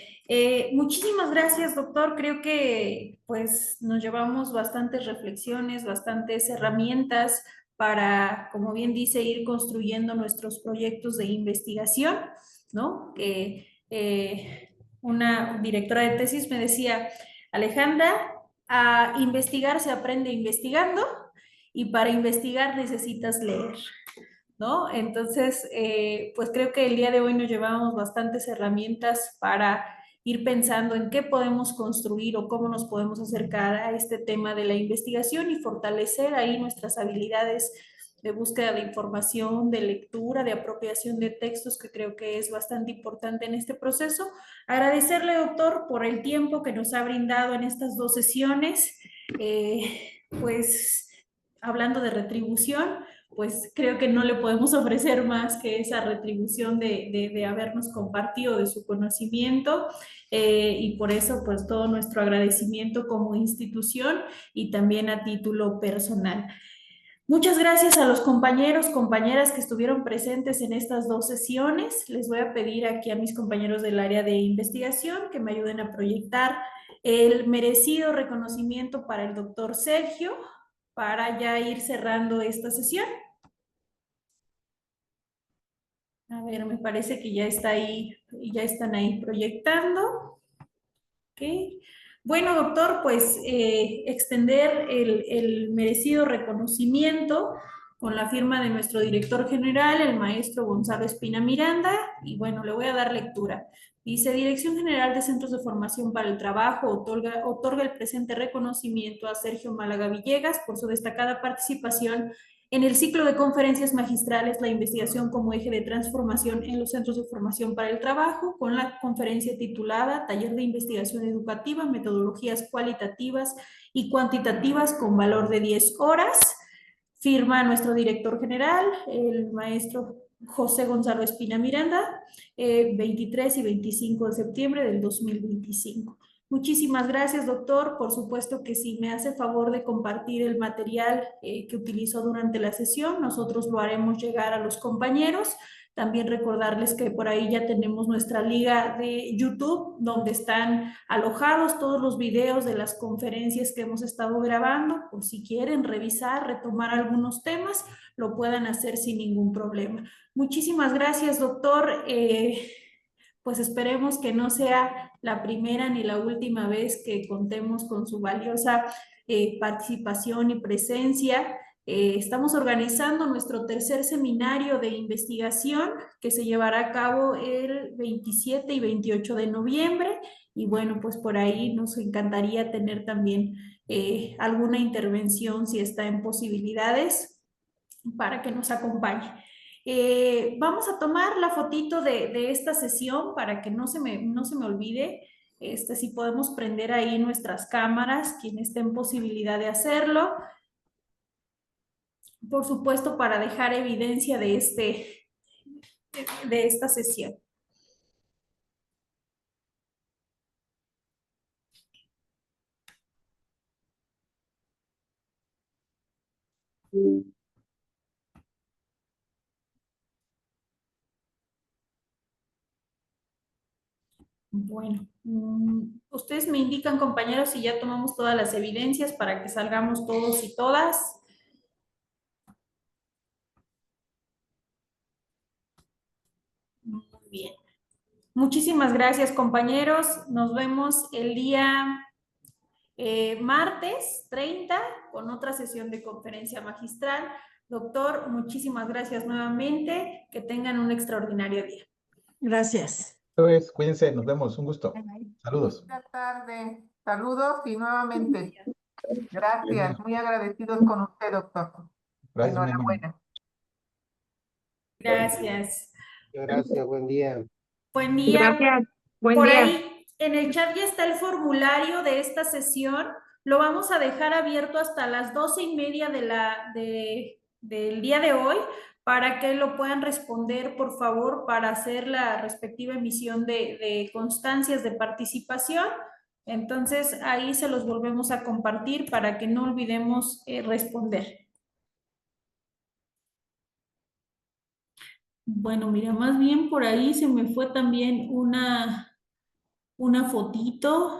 Muchísimas gracias, doctor. Creo que pues nos llevamos bastantes reflexiones, bastantes herramientas para, como bien dice, ir construyendo nuestros proyectos de investigación, ¿no? Una directora de tesis me decía, Alejandra, a investigar se aprende investigando y para investigar necesitas leer, ¿no? Entonces, pues creo que el día de hoy nos llevamos bastantes herramientas para ir pensando en qué podemos construir o cómo nos podemos acercar a este tema de la investigación y fortalecer ahí nuestras habilidades de búsqueda de información, de lectura, de apropiación de textos, que creo que es bastante importante en este proceso. Agradecerle, doctor, por el tiempo que nos ha brindado en estas 2 sesiones. Pues hablando de retribución, pues creo que no le podemos ofrecer más que esa retribución de habernos compartido de su conocimiento, y por eso pues todo nuestro agradecimiento como institución y también a título personal. Muchas gracias a los compañeros, compañeras que estuvieron presentes en estas 2 sesiones. Les voy a pedir aquí a mis compañeros del área de investigación que me ayuden a proyectar el merecido reconocimiento para el doctor Sergio, para ya ir cerrando esta sesión. A ver, me parece que ya está ahí, ya están ahí proyectando. Ok. Bueno, doctor, pues extender el merecido reconocimiento con la firma de nuestro director general, el maestro Gonzalo Espina Miranda, y bueno, le voy a dar lectura. Dice: Dirección General de Centros de Formación para el Trabajo otorga el presente reconocimiento a Sergio Málaga Villegas por su destacada participación en el ciclo de conferencias magistrales La investigación como eje de transformación en los centros de formación para el trabajo, con la conferencia titulada Taller de Investigación Educativa, Metodologías Cualitativas y Cuantitativas con valor de 10 horas. Firma nuestro director general, el maestro José Gonzalo Espina Miranda, 23 y 25 de septiembre del 2025. Muchísimas gracias, doctor. Por supuesto que si me hace favor de compartir el material que utilizó durante la sesión, nosotros lo haremos llegar a los compañeros. También recordarles que por ahí ya tenemos nuestra liga de YouTube, donde están alojados todos los videos de las conferencias que hemos estado grabando. Por si quieren revisar, retomar algunos temas, lo puedan hacer sin ningún problema. Muchísimas gracias, doctor. Pues esperemos que no sea la primera ni la última vez que contemos con su valiosa participación y presencia. Estamos organizando nuestro tercer seminario de investigación que se llevará a cabo el 27 y 28 de noviembre. Y bueno, pues por ahí nos encantaría tener también alguna intervención, si está en posibilidades, para que nos acompañe. Vamos a tomar la fotito de esta sesión para que no se me olvide. Si podemos prender ahí nuestras cámaras, quien esté en posibilidad de hacerlo. Por supuesto, para dejar evidencia de esta sesión. Bueno, ustedes me indican, compañeros, si ya tomamos todas las evidencias para que salgamos todos y todas. Muy bien. Muchísimas gracias, compañeros. Nos vemos el día martes 30 con otra sesión de conferencia magistral. Doctor, muchísimas gracias nuevamente. Que tengan un extraordinario día. Gracias. Pues, cuídense, nos vemos, un gusto. Saludos. Buenas tardes. Saludos y nuevamente. Gracias. Muy agradecidos con usted, doctor. Gracias, muy amable. Enhorabuena. Gracias. Gracias, buen día. Buen día. Gracias. Buen Por día. ahí en el chat ya está el formulario de esta sesión. Lo vamos a dejar abierto hasta las 12:30 del día de hoy, para que lo puedan responder, por favor, para hacer la respectiva emisión de constancias de participación. Entonces, ahí se los volvemos a compartir para que no olvidemos responder. Bueno, mira, más bien por ahí se me fue también una fotito,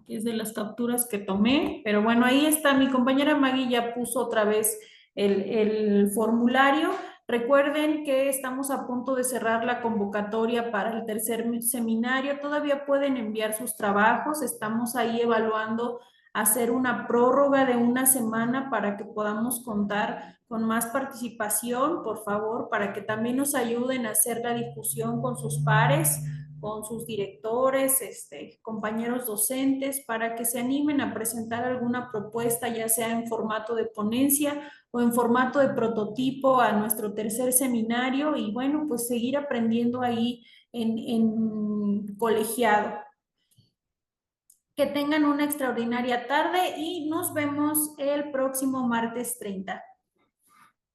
que es de las capturas que tomé, pero bueno, ahí está. Mi compañera Maggie ya puso otra vez el formulario. Recuerden que estamos a punto de cerrar la convocatoria para el tercer seminario. Todavía pueden enviar sus trabajos. Estamos ahí evaluando hacer una prórroga de una semana para que podamos contar con más participación, por favor, para que también nos ayuden a hacer la difusión con sus pares, con sus directores, compañeros docentes, para que se animen a presentar alguna propuesta, ya sea en formato de ponencia o en formato de prototipo a nuestro tercer seminario y bueno, pues seguir aprendiendo ahí en colegiado. Que tengan una extraordinaria tarde y nos vemos el próximo martes 30.